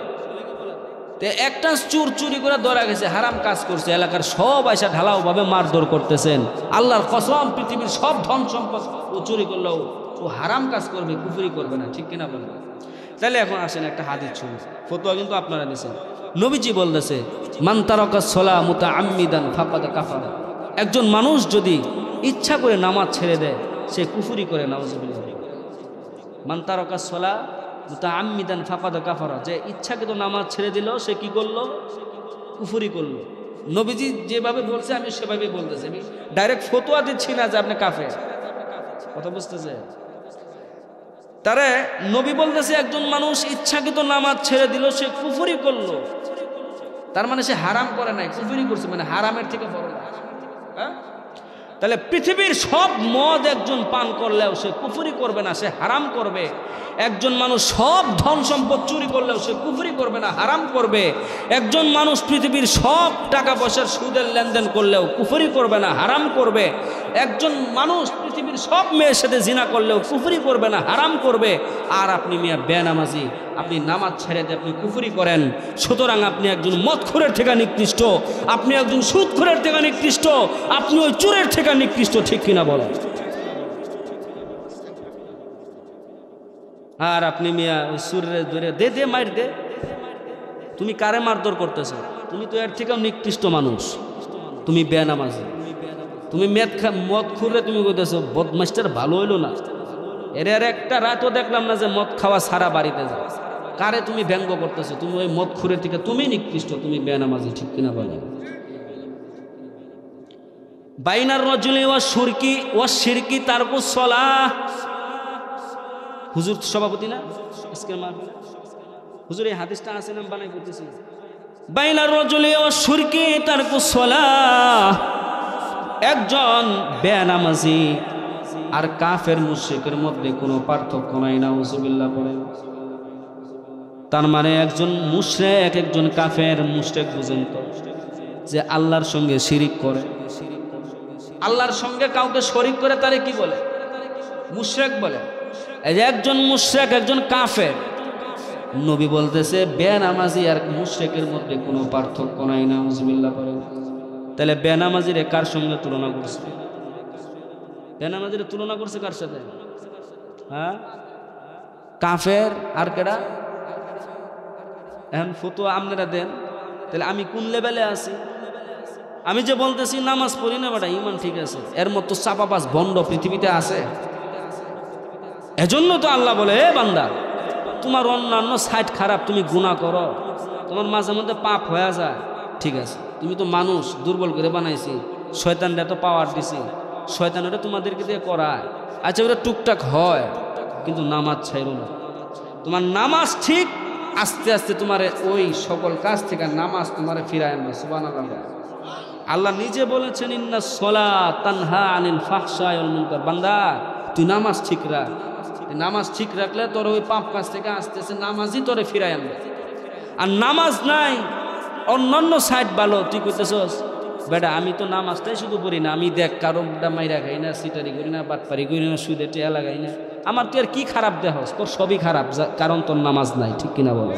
একটা চুর চুরি করে ধরা গেছে, হারাম কাজ করছে, এলাকার সব আইসা ঢালাও ভাবে মারধর করতেছেন। আল্লাহর কসম, পৃথিবীর সব ধন সম্পদ ও চুরি করলেও ও হারাম কাজ করবে, কুফরি করবে না, ঠিক কিনা বলবে? তাহলে এখন আসেন একটা হাদিস শুনুন, ফতোয়া কিন্তু আপনারা দিয়েছেন। নবীজি বলতেছে, মান তারাকা সলাহ মুতাআম্মিদান ফাকাদ কাফারা। একজন মানুষ যদি ইচ্ছা করে নামাজ ছেড়ে দেয়, সে কুফরি করে, নাউযুবিল্লাহ। মান তারাকা সলাহ মুতাআম্মিদান ফাকাদ কাফারা, যে ইচ্ছাকৃত নামাজ ছেড়ে দিল, সে কি করলো? কুফরি করলো। নবীজি যেভাবে বলছে আমি সেভাবেই বলতেছি, আমি ডাইরেক্ট ফতোয়া দিচ্ছি না যে আপনি কাফের, কথা বুঝতেছে? তারে নবী বলতেছে একজন মানুষ ইচ্ছাকৃত নামাজ ছেড়ে দিল, সে কুফরি করলো। তার মানে সে হারাম করে নাই, কুফরি করছে, মানে হারামের থেকে বড় না। হ্যাঁ, তাহলে পৃথিবীর সব মদ একজন পান করলেও সে কুফরি করবে না, সে হারাম করবে। একজন মানুষ সব ধন সম্পদ চুরি করলেও সে কুফরি করবে না, হারাম করবে। একজন মানুষ পৃথিবীর সব টাকা পয়সার সুদের লেনদেন করলেও কুফরি করবে না, হারাম করবে। একজন মানুষ পৃথিবীর সব মেয়ের সাথে জিনা করলেও কুফরি করবে না, হারাম করবে। আর আপনি মিয়া বেনামাজি, আপনি নামাজ ছেড়ে দিয়ে আপনি কুফরি করেন। সুতরাং আপনি একজন মদখোরের থেকে নিকৃষ্ট, আপনি একজন সুদখোরের থেকে নিকৃষ্ট, আপনি ওই চোরের থেকে নিকৃষ্ট, ঠিক কিনা বলেন? আর আপনি মিয়া ওই সুরের ধরে দে দে মার দে, তুমি কারে মারধর করতেছ? তুমি তো এর থেকেও নিকৃষ্ট মানুষ, তুমি বেনামাজি, তুমি মদ খুঁড়ে তুমি কইতেছো বদমাস্টার ভালো হইলো না। এর একটা রাতও দেখলাম না যে মদ খাওয়া সারা বাড়িতে যায়। কারে তুমি ব্যঙ্গ করতেছো? তুমি ওই মদ খুঁড়ে থেকে তুমি নিকৃষ্ট, তুমি বেনামাজি, ঠিক কিনা বলেন? বাইনার রজুলি ওয়া শুরকি ওয়া শিরকি তারকুস সালাহ। হুজুর সভাপতি না আজকের মাহফিলে? হুজুর এই হাদিসটা আছে না, বানাই করতেছি। বাইনার রজুলি ওয়া শুরকি তারকুস সালাহ। একজন বেনামাজি আর কাফের মুশরিকের মধ্যে কোনো পার্থক্য নাই, নাউযুবিল্লাহ পড়ে। তার মানে একজন মুশরিক, একজন কাফের। মুশরিক বুঝেন তো, যে আল্লাহর সঙ্গে শিরিক করে, আল্লাহর সঙ্গে কাউকে শরিক করে, তারে কি বলে? মুশরিক বলে। এই যে একজন মুশরিক, একজন কাফের। নবী বলতেছে বেনামাজি আর মুশরিকের মধ্যে কোনো পার্থক্য নাই, নাউযুবিল্লাহ পড়ে। তাহলে বেনামাজিরে কার সঙ্গে তুলনা করছে? বেনামাজিরে তুলনা করছে কার সাথে? হ্যাঁ, কাফের আর কেডা? এখন ফতোয়া আপনারা দেন, তাহলে আমি কোন লেভেলে আছি? আমি যে বলতেছি নামাজ পড়ি না বেটা, ইমান ঠিক আছে, এর মতো চাপাবাজ ভণ্ড পৃথিবীতে আছে? এজন্য তো আল্লাহ বলে, হে বান্দা, তোমার অন্যান্য সাইড খারাপ, তুমি গুনাহ করো, তোমার মাঝে মধ্যে পাপ হয়ে যায়, ঠিক আছে, তুমি তো মানুষ, দুর্বল করে বানাইছি, শয়তানরা তো পাওয়ার দিছি, শয়তানরা তোমাদেরকে দিয়ে করায়, আচ্ছা ওটা টুকটাক হয়, কিন্তু নামাজ ছাইরো না। তোমার নামাজ ঠিক, আস্তে আস্তে তোমার ওই সকল কাজ থেকে নামাজ তোমার ফিরায় আনবে। সুবহানাল্লাহ। আল্লাহ নিজে বলেছেন, ইন্নাস সালাত তানহা আনিল ফাহশাই ওয়াল মুনকার। বান্দা, তুই নামাজ ঠিক রাখ। নামাজ ঠিক রাখলে তোর ওই পাপ কাজ থেকে আস্তে আস্তে নামাজই তোরে ফিরায় আনবে। আর নামাজ নাই, অন্যান্য সাইড ভালো, তুই কইতেছস বেটা আমি তো নামাজটাই শুধু পড়ি না, আমি দেখ কারোটা মাইরা খাই না, সিটারি করি না, বাটপারি করি না, সুদে টেয়া লাগাই না, আমার তুই আর কি খারাপ দেহস? তোর সবই খারাপ, কারণ তোর নামাজ নাই, ঠিক কিনা বলে?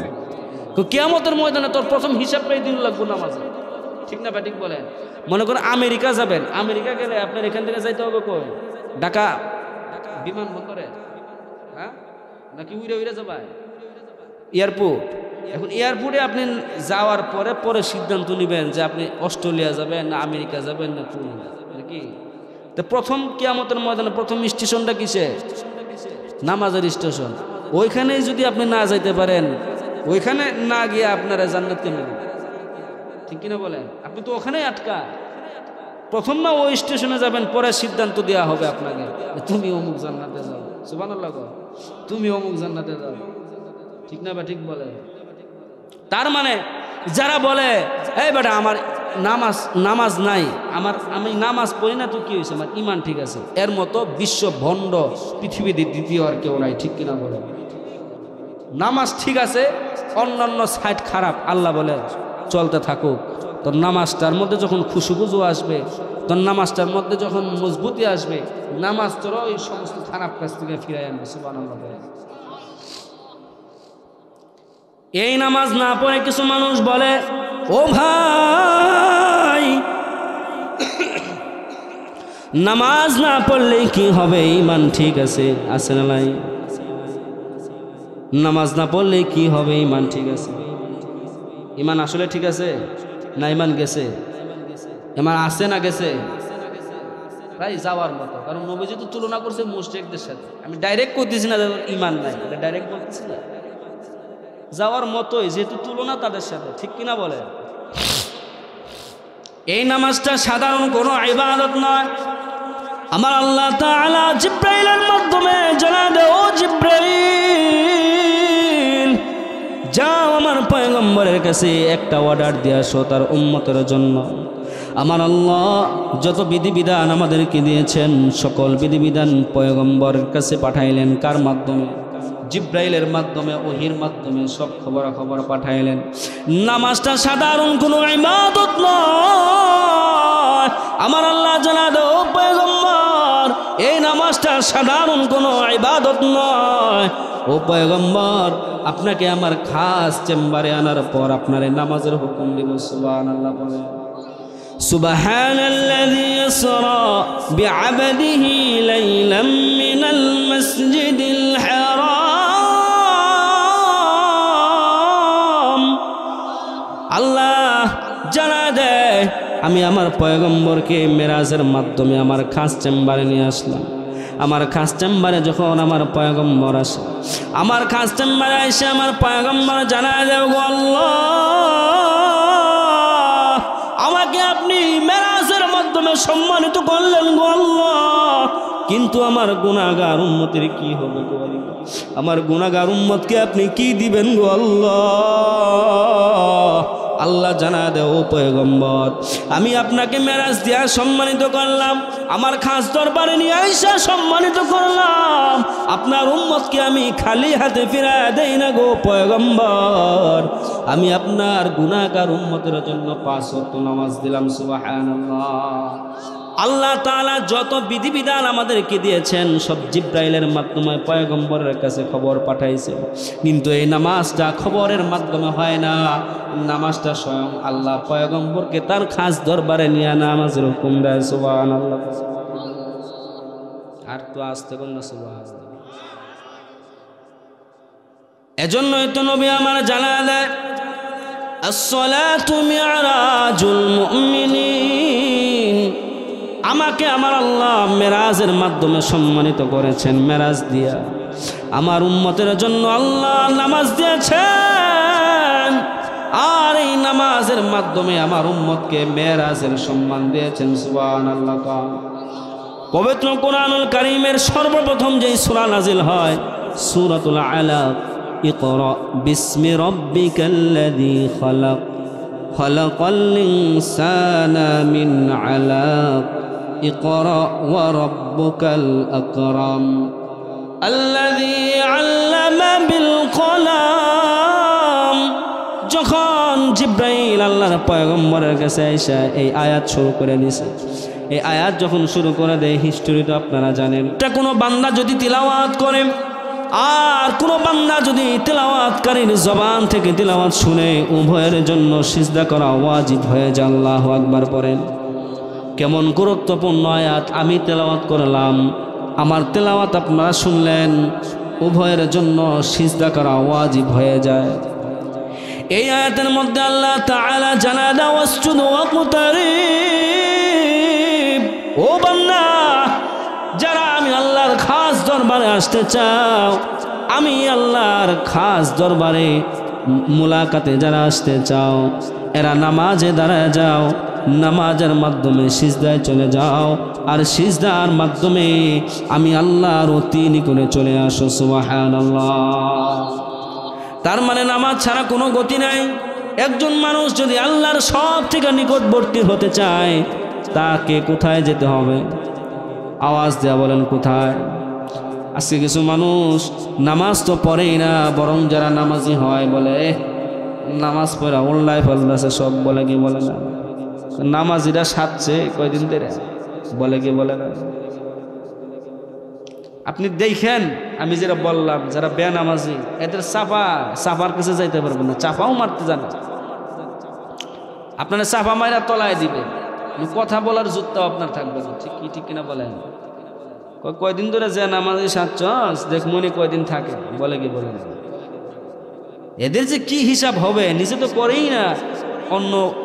কিয়ামতের ময়দানে তোর প্রথম হিসাবটাই দিন লাগবো নামাজে, ঠিক না? ঠিক বলেন। মনে করেন আমেরিকা যাবেন, আমেরিকা গেলে আপনার এখান থেকে যাইতে হবে কই? ঢাকা বিমানবন্দরে, হ্যাঁ, নাকি উইরা উইরা যাবেন এয়ারপোর্ট? এখন এয়ারপোর্টে আপনি যাওয়ার পরে পরে সিদ্ধান্ত নেবেন যে আপনি অস্ট্রেলিয়া যাবেন না আমেরিকা যাবেন না কোন নাকি। তো প্রথম কিয়ামতের ময়দানে প্রথম স্টেশনটা কিসে? নামাজের স্টেশন। ওইখানে যদি আপনি না যাইতে পারেন, ওইখানে না গিয়ে আপনারা জান্নাত কেমন, ঠিক কিনা বলেন? আপনি তো ওখানেই আটকা। প্রথম না ওই স্টেশনে যাবেন, পরে সিদ্ধান্ত দেওয়া হবে আপনাকে, তুমি অমুক জান্নাতে যাও। সুবহানাল্লাহ, তুমি অমুক জান্নাতে যাও, ঠিক না? বা ঠিক বলে। তার মানে যারা বলে এই বেটা আমার নামাজ নাই, আমি নামাজ পড়ি না, তো কি হয়েছে, আমার ইমান ঠিক আছে। এর মতো বিশ্ব ভণ্ড পৃথিবীতে দ্বিতীয় আর কেউ নাই, ঠিক কিনা বলে? নামাজ ঠিক আছে, অন্যান্য সাইড খারাপ, আল্লাহ বলে চলতে থাকুক। তোর নামাজটার মধ্যে যখন খুশুখুজু আসবে, তোর নামাজটার মধ্যে যখন মজবুতি আসবে, নামাজ তোর ওই সমস্ত খারাপ কাজ থেকে ফিরাই আনবে। সুবহানাল্লাহ বলে। এই নামাজ না পড়ে কিছু মানুষ বলে, ও ভাই নামাজ না পড়লে কি হবে, ইমান ঠিক আছে, আছে না নাই? নামাজ না পড়লে কি হবে, ইমান ঠিক আছে। ইমান আসলে ঠিক আছে না ইমান গেছে? ইমান আছে না গেছে? ভাই যাওয়ার মতো, কারণ নবীজি তো তুলনা করছে মুশরিকদের সাথে। আমি ডাইরেক্ট করতেছি না ইমান নাই, ডাইরেক্ট বলতেছি না, যাওয়ার মতোই, যেহেতু তুলনা তাদের সাথে, ঠিক কিনা বলে? এই নামাজটা সাধারণ কোনো ইবাদত নয়। আমার আল্লাহ তাআলা জিব্রাইলের মাধ্যমে জানায় দেয়, ও জিব্রাইল যাও আমার পয়গম্বরের কাছে একটা অর্ডার দিয়ে আসো তার উম্মতের জন্য। আমার আল্লাহ যত বিধিবিধান আমাদেরকে দিয়েছেন, সকল বিধিবিধান পয়গম্বরের কাছে পাঠাইলেন। কার মাধ্যমে? জিব্রাইলের মাধ্যমে, ওহির মাধ্যমে সব খবর পাঠাইলেন। নামাজটা সাধারণ কোনো ইবাদত নয়। আমার আল্লাহ জানায় দাও, ও পয়গম্বর এই নামাজটা সাধারণ কোনো ইবাদত নয়। ও পয়গম্বর আপনাকে আমার খাস চেম্বারে আনার পর আপনার এই নামাজের হুকুম দিব। সুবহানাল্লাহ বলে। সুবহানাল্লাযী ইসরা বিআবদিহি লাইলাম মিনাল মাসজিদিল হারাম। আল্লাহ জানা দেয়, আমি আমার পয়গম্বরকে মেরাজের মাধ্যমে আমার খাস চেম্বারে নিয়ে আসলাম। আমার খাস চেম্বারে যখন আমার পয়গম্বর আসে, আমার খাস চেম্বারে এসে আমার পয়গম্বর জানায় দেয়, গো আল্লাহ আমাকে আপনি মেরাজের মাধ্যমে সম্মানিত করলেন গো আল্লাহ, কিন্তু আমার গুনাহগার উম্মতের কি হবে গো আল্লাহ? আমার গুনাহগার উম্মতকে আপনি কি দিবেন গো আল্লাহ? আল্লাহ জানা দেয়, ও পয়গম্বর আমি আপনাকে মেরাজ দিয়া সম্মানিত করলাম, আমার খাস দরবারে নিয়ে আইসা সম্মানিত করলাম। আপনার উম্মতকে আমি খালি হাতে ফিরায় দেই না গো পয়গম্বর, আমি আপনার গুনাহগার উম্মতের জন্য 5 ওয়াক্ত নামাজ দিলাম। সুবহানাল্লাহ। আল্লাহ তাআলা যত বিধিবিধান আমাদেরকে দিয়েছেন সব জিব্রাইলের মাধ্যমে পয়গম্বরের কাছে খবর পাঠাইছে, কিন্তু এই নামাজটা খবরের মাধ্যমে হয় না। নামাজটা স্বয়ং আল্লাহ পয়গম্বরকে তার খাস দরবারে নিয়ে নামাজের হুকুম দেয়। সুবহানাল্লাহ। আর তো আসতে কোন না সুবহানাল্লাহ। এজন্যই তো নবী আমার জানা দেয়, আসসালাতু মি'রাজুল মুমিনিন। আমাকে আমার আল্লাহ মেরাজের মাধ্যমে সম্মানিত করেছেন, মেরাজ দিয়া আমার উম্মতের জন্য আল্লাহ নামাজ দিয়েছেন, আর এই নামাজের মাধ্যমে আমার উম্মতকে মেরাজের সম্মান দিয়েছেন। সুবহানাল্লাহ। পবিত্র কোরআনুল কারীমের সর্বপ্রথম যেই সূরা নাজিল হয় সূরাতুল আলাক। ইকরা বিসমি রাব্বিকাল্লাযী খালাক খালাকাল ইনসানা মিন আলাক ইকরা ওয়া রাব্বুকাল আকরাম আল্লাযী আল্লামা বিল কলাম। যখন জিব্রাইল আল্লাহর পয়গম্বরের কাছে এসে এই আয়াত শুরু করে দিয়েছে, এই আয়াত যখন শুরু করে দেয়, হিস্টোরি তো আপনারা জানেন, এটা কোনো বান্দা যদি তিলাওয়াত করে আর কোনো বান্দা যদি তিলাওয়াতকারীর জবান থেকে তিলাওয়াত শুনে, উভয়ের জন্য সিজদা করা ওয়াজিব হয়ে যায়। আল্লাহু আকবার পড়েন। কেমন গুরুত্বপূর্ণ আয়াত! আমি তেলাওয়াত করলাম, আমার তেলাওয়াত আপনারা শুনলেন, উভয়ের জন্য সিজদা করা ওয়াজিব হয়ে যায়। এই আয়াতের মধ্যে আল্লাহ তাআলা জানায় দাও, ওয়াসজুদ ওয়াকতারিব। ও বান্দা, যারা আমি আল্লাহর খাস দরবারে আসতে চাও, আমি আল্লাহর খাস দরবারে মুলাকাতে যারা আসতে চাও, এরা নামাজে দাঁড়ায় যাও, নামাজের মাধ্যমে সিজদায় চলে যাও, আর সিজদার মাধ্যমে আমি আল্লাহর অতি নিকটে চলে আসো। সুবহানাল্লাহ। তার মানে নামাজ ছাড়া কোনো গতি নাই। একজন মানুষ যদি আল্লাহর সব থেকে নিকটবর্তী হতে চায় তাকে কোথায় যেতে হবে? আওয়াজ দেয়া বলেন কোথায়? আজকে কিছু মানুষ নামাজ তো পড়েই না, বরং যারা নামাজি হয় বলে নামাজ পড়া উল্লায় ফেলতেছে সব, বলে কি বলে না? নামাজিরা সাজছে কয়দিন ধরে, বলে কি বলে না? আপনি দেখেন, আমি যেটা বললাম, যারা বেনামাজি এদের চাপার কাছে যাইতে পারবেন না, চাপাও মারতে জানে। আপনারা চাপা মাইরা তলায় দিবে, কথা বলার যুক্তাও আপনার থাকবে না। ঠিক কিনা বলেন? কয়দিন ধরে যে নামাজি সাজছস দেখ মনে কয়দিন থাকে, বলে কি বলে না? এদের যে কি হিসাব হবে, নিজে তো করেই না,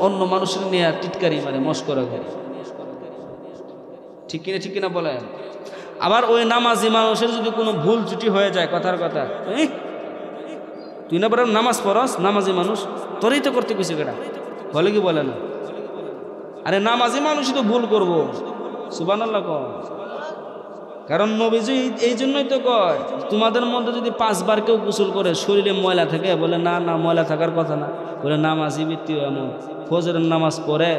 অন্য মানুষের নিয়ে টিটকারি মানে মস্করা করে। ঠিক কিনা বলেন? আবার ওই নামাজি মানুষের যদি কোনো ভুল ত্রুটি হয়ে যায়, কথার কথা, তুই না বলেন নামাজ পড়স, নামাজি মানুষ তোরই তো করতে কিছু কেনা, বলে কি বলে না? আরে নামাজি মানুষই তো ভুল করবো, সুবহানাল্লাহ কয়। কারণ নবীজি এই জন্যই তো কয়, তোমাদের মধ্যে যদি 5 বার কেউ গোসল করে শরীরে ময়লা থাকে, বলে না ময়লা থাকার কথা না, বলে নামাজি ব্যক্তি এমন ফজরের নামাজ পড়ে,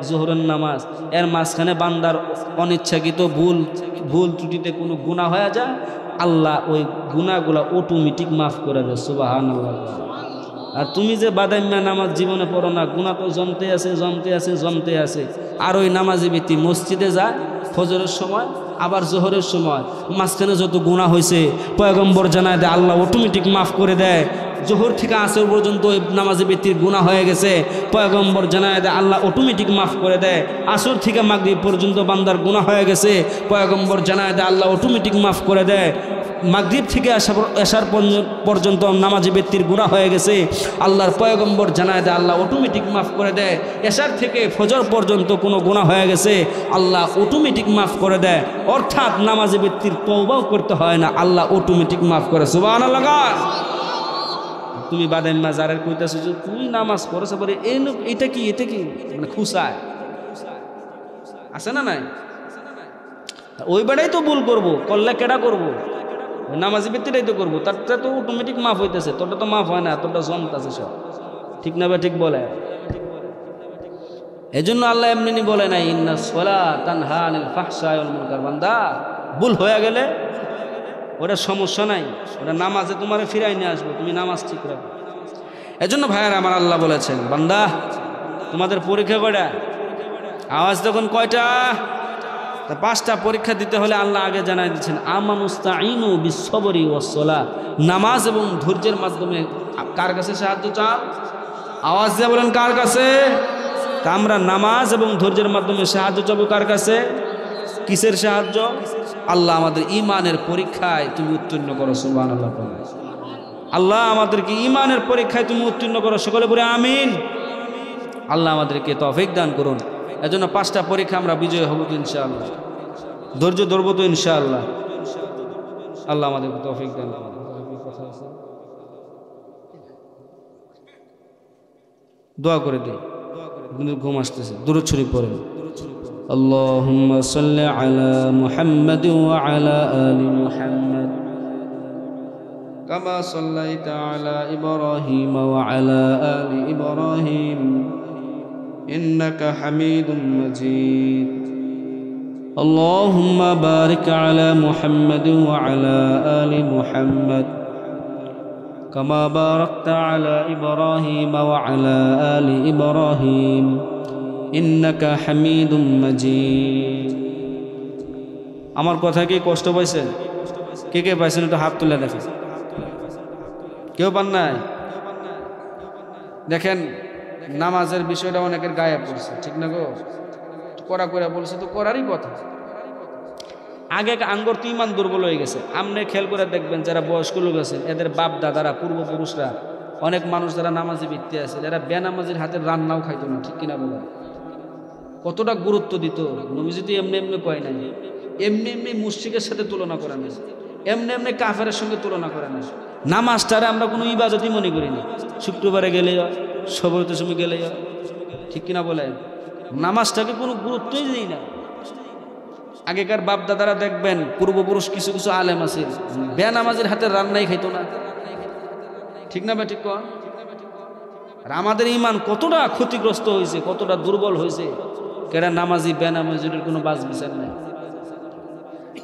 জোহরের নামাজ, এর মাঝখানে বান্দার অনিচ্ছাকৃত ভুল ত্রুটিতে কোনো গুনাহ হয়ে যায়, আল্লাহ ওই গুনাহগুলা অটোমেটিক মাফ করে দেয়। সুবহানাল্লাহ। আর তুমি যে বাদাইম্যা নামাজ জীবনে পড়ো না, গুনাহ তো জমতে আছে। আর ওই নামাজি ব্যক্তি মসজিদে যায় ফজরের সময়, আবার জোহরের সময়, মাঝখানে যত গুনাহ হয়েছে পয়গম্বর জানায় দেয়, আল্লাহ অটোমেটিক মাফ করে দেয়। জোহর থেকে আসর পর্যন্ত ওই নামাজি ব্যক্তির গুনাহ হয়ে গেছে, পয়গম্বর জানায় দেয়, আল্লাহ অটোমেটিক মাফ করে দেয়। আসর থেকে মাগরিব পর্যন্ত বান্দার গুনাহ হয়ে গেছে, পয়গম্বর জানায় দেয়, আল্লাহ অটোমেটিক মাফ করে দেয়। মাগরিব থেকে আসার পর্যন্ত নামাজি ব্যক্তির গুনাহ হয়ে গেছে, আল্লাহর পয়গম্বর জানায় দেয়, আল্লাহ অটোমেটিক মাফ করে দেয়। এশার থেকে ফজর পর্যন্ত কোনো গুনাহ হয়ে গেছে, আল্লাহ অটোমেটিক মাফ করে দেয়। অর্থাৎ নামাজি ব্যক্তির তওবাও করতে হয় না, আল্লাহ অটোমেটিক মাফ করে। সুবহানাল্লাহ। তুমি বাদাইম্মা যারের কইতাছো যে তুই নামাজ পড়ছ, বলে এটা কি মানে খুশায় আছে না নাই? ওই বেড়াই তো ভুল করবো, করলে কেডা করবো? নামাজি ব্যক্তিটাই তো করবো, তারটা তো অটোমেটিক মাফ হইতেছে, তোরটা তো মাফ হয় না, তোরটা জমতাছে সব। ঠিক না? ঠিক বলে। এজন্য আল্লাহ এমনি বলে নাই, ইন্নাস সালাতা তানহা আনিল ফাহশাই ওয়াল মুনকার। বান্দা ভুল হয়ে গেলে ওটা সমস্যা নাই, ওটা নামাজে তোমারে ফিরাই নিয়ে আসবো, তুমি নামাজ ঠিক রাখো। এজন্য ভাইয়ার আমার আল্লাহ বলেছেন, বান্দা তোমাদের পরীক্ষা কয়টা? আওয়াজ তখন কয়টা? 5টা পরীক্ষা দিতে হলে আল্লাহ আগে জানাই দিচ্ছেন, আমানুস্তাঈনু বিসসবরি ওয়াসসালাহ। নামাজ এবং ধৈর্যের মাধ্যমে কার কাছে সাহায্য চাও? আওয়াজ দিয়ে বলেন কার কাছে? তা আমরা নামাজ এবং ধৈর্যের মাধ্যমে সাহায্য চাবো কার কাছে? কিসের সাহায্য? আল্লাহ আমাদের ঈমানের পরীক্ষায় তুমি উত্তীর্ণ করো। সুবহানাল্লাহ। আল্লাহ আমাদেরকে ঈমানের পরীক্ষায় তুমি উত্তীর্ণ করো, সকলে বলে আমিন। আল্লাহ আমাদেরকে তৌফিক দান করুন। এজন্য 5টা পরীক্ষা আমরা বিজয় হব তো ইনশাআল্লাহ, ধৈর্য ধরবো তো ইনশাআল্লাহ। আল্লাহ আমাদেরকে তৌফিক দান করুন। দোয়া করে দিই, ঘুম আসতেছে, দুরূদ শরীফ পড়েন। আল্লাহুম্মা সাল্লি আলা মুহাম্মাদ ওয়া আলা আলি মুহাম্মাদ কামা সাল্লাইতা আলা ইব্রাহিম ওয়া আলা আলি ইব্রাহিম إنك حميد مجيد اللهم بارك على محمد وعلى آل محمد كما باركت على إبراهيم وعلى آل إبراهيم إنك حميد مجيد আমার কথা কি কষ্ট পাইছেন? কে পাইছেন একটু হাত তুলে দেখেন। কেউ পান নাই? দেখেন নামাজের বিষয়টা অনেকের গায়ে পড়ছে, ঠিক না গো? করা বলছে তো করারই কথা। আগে আঙ্গর তো ইমান দুর্বল হয়ে গেছে। আপনি খেয়াল করে দেখবেন, যারা বয়স্ক লোক আছেন, এদের বাপ দাদারা, পূর্বপুরুষরা, অনেক মানুষ যারা নামাজি ব্যক্তি আছে, যারা বেনামাজির হাতের রান্নাও খাইতো না, ঠিক কিনা বলেন? কতটা গুরুত্ব দিত। নবীজি তো এমনি কয় নাই, এমনি মুশরিকের সাথে তুলনা করে না, এমনি কাফেরের সঙ্গে তুলনা করে না। নামাজটারে আমরা কোনো ইবাদতই মনে করি না। শুক্রবারে গেলে সবরতের সময় গেলে, ঠিক কিনা বলেন? নামাজটাকে কোনো গুরুত্বই দিই না। আগেকার বাপ দাদারা দেখবেন, পূর্বপুরুষ কিছু আলেম আছে, বেনামাজির হাতে রান্নাই খাইতো না, ঠিক না? ঠিক কন। আর আমাদের ইমান কতটা ক্ষতিগ্রস্ত হয়েছে, কতটা দুর্বল হয়েছে, কেডা নামাজি বেনামাজির কোনো বাজ বিচার নেই।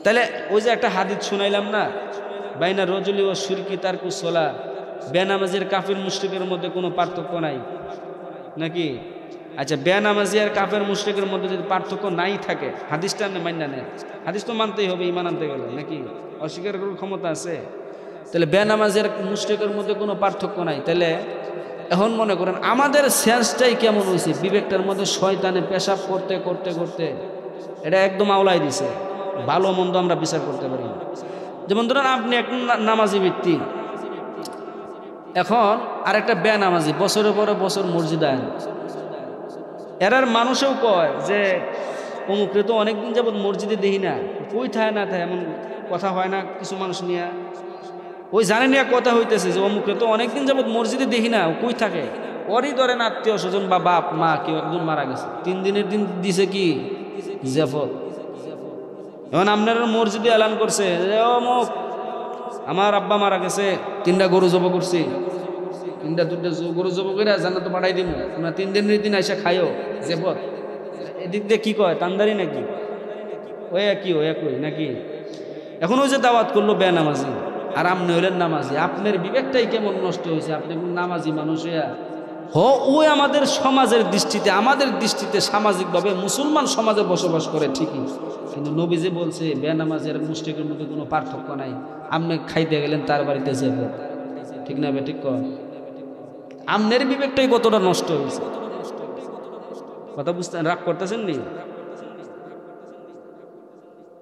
তাহলে ওই যে একটা হাদিস শুনাইলাম না, বাইনা রজুলি ও সুরকি তারকু সোলা, বেনামাজির কাফির মুশরিকের মধ্যে কোনো পার্থক্য নাই নাকি? আচ্ছা, বেনামাজি আর কাফের মুশরিকের মধ্যে যদি পার্থক্য নাই থাকে, হাদিসটা মান্য নেয়, হাদিস তো মানতেই হবে ইমান আনতে গেলে নাকি? অস্বীকার করার ক্ষমতা আছে? তাহলে বেনামাজি আর মুশরিকের মধ্যে কোনো পার্থক্য নাই। তাহলে এখন মনে করেন আমাদের সেন্সটাই কেমন হয়েছে, বিবেকটার মধ্যে শয়তানে পেশাব করতে করতে করতে এটা একদম আওলাই দিছে, ভালো মন্দ আমরা বিচার করতে পারি না। যেমন ধরেন আপনি এক নামাজি ব্যক্তি, এখন আরেকটা বেনামাজি বছরের পরে বছর মসজিদে আয়, এরার মানুষেও কয় যে অমুকরে তো অনেকদিন যাবৎ মসজিদে দেখি না, কই থায় না থায়, এমন কথা হয় না কিছু মানুষ নিয়ে, ওই জানে নিয়ে কথা হইতেছে যে অমুকরে তো অনেকদিন যাবৎ মসজিদে দেখি না, কই থাকে? ওরই ধরেন আত্মীয় স্বজন বা বাপ মা কেউ একজন মারা গেছে, 3 দিনের দিন দিছে কি জেফত। এখন আপনার মসজিদে এলান করছে যে অমুক আমার আব্বা মারা গেছে, 3টা গরু জব করছি, 3টা গরু জব করে জান্নাতে পাঠাই দিব, তোমরা 3 দিনের দিন আইসা খাইও জেফত। এদিক দিয়ে কি কয়, তান্দারি নাকি? ওই একই ওই একই নাকি? এখন ওই যে দাওয়াত করলো বেনামাজি, আর আপনি হইলেন নামাজি, আপনার বিবেকটাই কেমন নষ্ট হয়েছে? আপনি নামাজি মানুষ হইয়া ওই আমাদের সমাজের দৃষ্টিতে, আমাদের দৃষ্টিতে সামাজিকভাবে মুসলমান সমাজে বসবাস করে ঠিকই, কিন্তু নবী যে বলছে বেনামাজি আর মুশরিকের মধ্যে কোনো পার্থক্য নাই, আপনি খাইতে গেলেন তার বাড়িতে যাবে, ঠিক না? ঠিক কর, আপনার বিবেকটাই কতটা নষ্ট হয়েছে। কথা বুঝতে রাগ করতেছেন নি?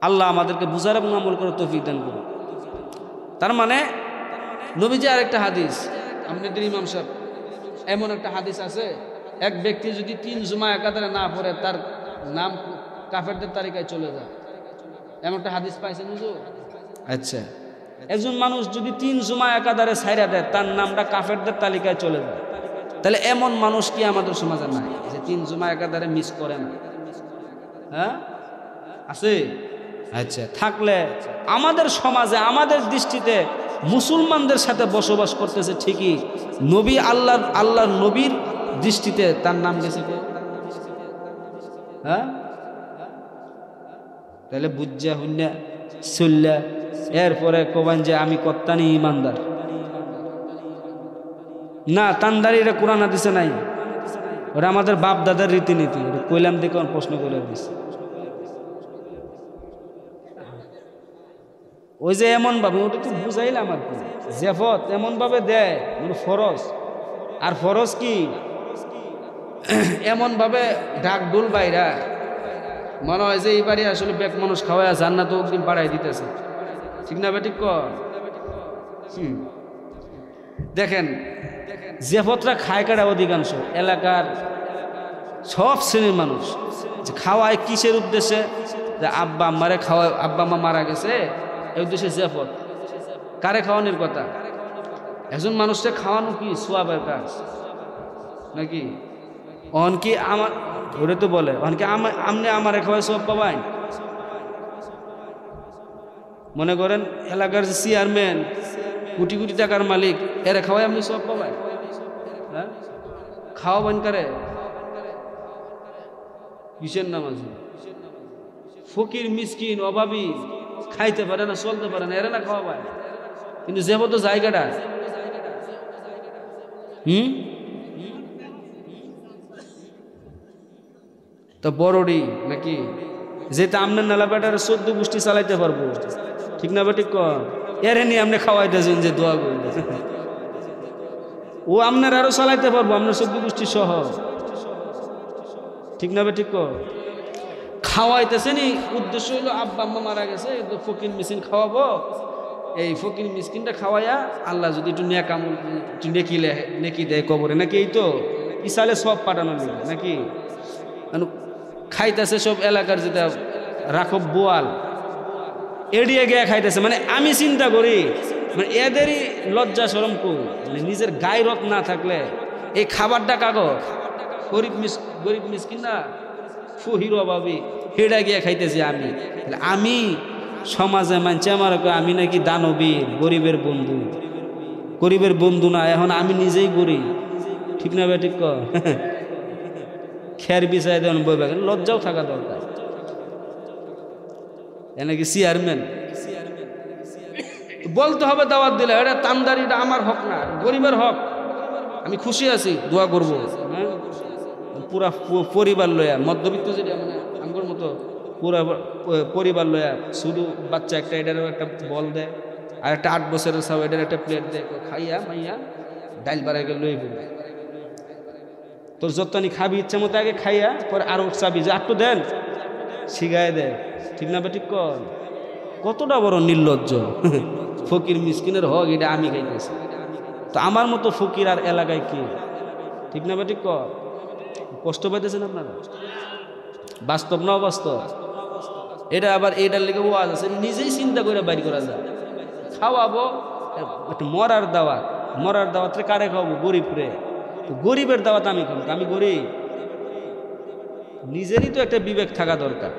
আল্লাহ আমাদেরকে বুঝার এবং আমল করার তৌফিক দান করুন। তার মানে নবীজি আরেকটা হাদিস, আপনাদের ইমাম সাহেব এমন একটা হাদিস আছে, এক ব্যক্তি যদি 3 জুমা একাধারে না পড়ে তার নাম কাফেরদের তালিকায় চলে যায়, এমন একটা হাদিস পাইছেন হুজুর? আচ্ছা, একজন মানুষ যদি 3 জুমা একাধারে ছাইরা দেয় তার নামটা কাফেরদের তালিকায় চলে যায়, তাহলে এমন মানুষ কি আমাদের সমাজে নাই যে 3 জুমা একাধারে মিস করে না? হ্যাঁ আছে? আচ্ছা, থাকলে আমাদের সমাজে আমাদের দৃষ্টিতে মুসলমানদের সাথে বসবাস করতেছে ঠিকই, নবী আল্লাহর নবীর দৃষ্টিতে তার নাম গেছে কে? হ্যাঁ, তাহলে বুঝা হুন্যা চল্লা এরপরে কবেন যে আমি কত্তানি ইমানদার না, তান্দারি এটা কোরআন হাদিসে নাই, ওরা আমাদের বাপ দাদার রীতিনীতি, কইলাম দেখে প্রশ্ন করে দিচ্ছে। ওই যে এমন ভাবে, ওটা তো বুঝাইলাম আর কি, জেফত এমন ভাবে দেয় ফরজ, আর ফরজ কি এমন ভাবে ঢাক ডুল বাইরা মনে হয় যে এইবারই আসলে বেক মানুষ খাওয়াই জান্নাত একদিন বাড়াই দিতেছে, ঠিক না? ঠিক কর। দেখেন জেফতরা খায় কাটা অধিকাংশ এলাকার সব শ্রেণীর মানুষ, যে খাওয়ায় কিসের উদ্দেশ্যে? যে আব্বা আম্মারে খাওয়ায়, আব্বা আম্মা মারা গেছে এই উদ্দেশ্যে জেফত। কারে খাওয়ানোর কথা? একজন মানুষকে খাওয়ানো কি সোয়াবের কাজ নাকি? অন কি আমার ওরে তো বলে অন কি আমনে আমারে খাওয়াই সব পাবাই? মনে করেন এলাকার যে চেয়ারম্যান, কোটি কোটি টাকার মালিক, এরা খাওয়াই আপনি সব পাবাই? হ্যাঁ, খাওয়াবেন কারে? কিসের নামাজি? ফকির মিসকিন অভাবী খাইতে পারে না, চলতে পারে না, এরা না খাওয়াবাই? কিন্তু যেহেতু জায়গাটা তো বড়ডি নাকি, যেটা আপনার নালা বেটার 14 গোষ্ঠী চালাইতে পারবো, ঠিক না? ঠিক কর, এর নিয়ে আপনি খাওয়াইতেছেন যে দোয়া করবে, ও আপনার আরো চালাইতে পারবো আপনার 14 গোষ্ঠী সহ, ঠিক না? ঠিক কর, খাওয়াইতেছেন উদ্দেশ্য হলো আব্বা আম্মা মারা গেছে, ফকির মিসকিন খাওয়াবো, এই ফকির মিসকিনটা খাওয়াইয়া আল্লাহ যদি একটু নেকামল একটু নেকি দেয় কবরে নাকি, এই তো ইসালে সব পাঠানো নাকি? খাইতেছে সব এলাকার যেটা রাখব বোয়াল এড়িয়ে গিয়ে খাইতেছে। মানে আমি চিন্তা করি, মানে এদেরই লজ্জা শরম কই, মানে নিজের গায়ে রক না থাকলে এই খাবারটা কাগো গরিব মিসকিন না ফহির অভাবী হেডা গিয়ে খাইতেছি আমি সমাজে মানছে আমার আমি নাকি দানবীর, গরিবের বন্ধু না, এখন আমি নিজেই গরিব, ঠিক না বে ঠিক কর খের বিছাই দেন বইবে লজ্জাও থাকা দরকার নাকি চেয়ারম্যান বলতে হবে দাওয়াত দিলে এটা তামদারিটা আমার হক না গরিবের হক আমি খুশি আছি দোয়া করবো হ্যাঁ পুরা পরিবার লয়া মধ্যবিত্ত যেটা মানে আমার মতো পুরা পরিবার লয়া শুধু বাচ্চা একটা এটারও একটা বল দেয় আর একটা 8 বছরের সব এটার একটা প্লেট দেয় খাইয়া মাইয়া ডাইল বাড়াই গেল লই পড়বে তোর যতনি খাবি ইচ্ছা মতো আগে খাইয়া পরে আরো চাবি যে একটু দেন শিখায় দেয় ঠিক না ঠিক কর কতটা বড় নির্লজ্জ ফকির মিসকিনের হক এটা আমি খাইতেছি তো আমার মতো ফকির আর এলাকায় কি ঠিক না ঠিক কর কষ্ট পাইতেছেন আপনারা বাস্তব না অবাস্তব এটা আবার এটার লেগে ওয়াজ আছে নিজেই চিন্তা করে বাইর করা যায় খাওয়াবো একটু মরার দাওয়াত রে কারে খাওয়াবো গরিব রে গরিবের দাওয়াত আমি খাবো আমি গরিব নিজেরই তো একটা বিবেক থাকা দরকার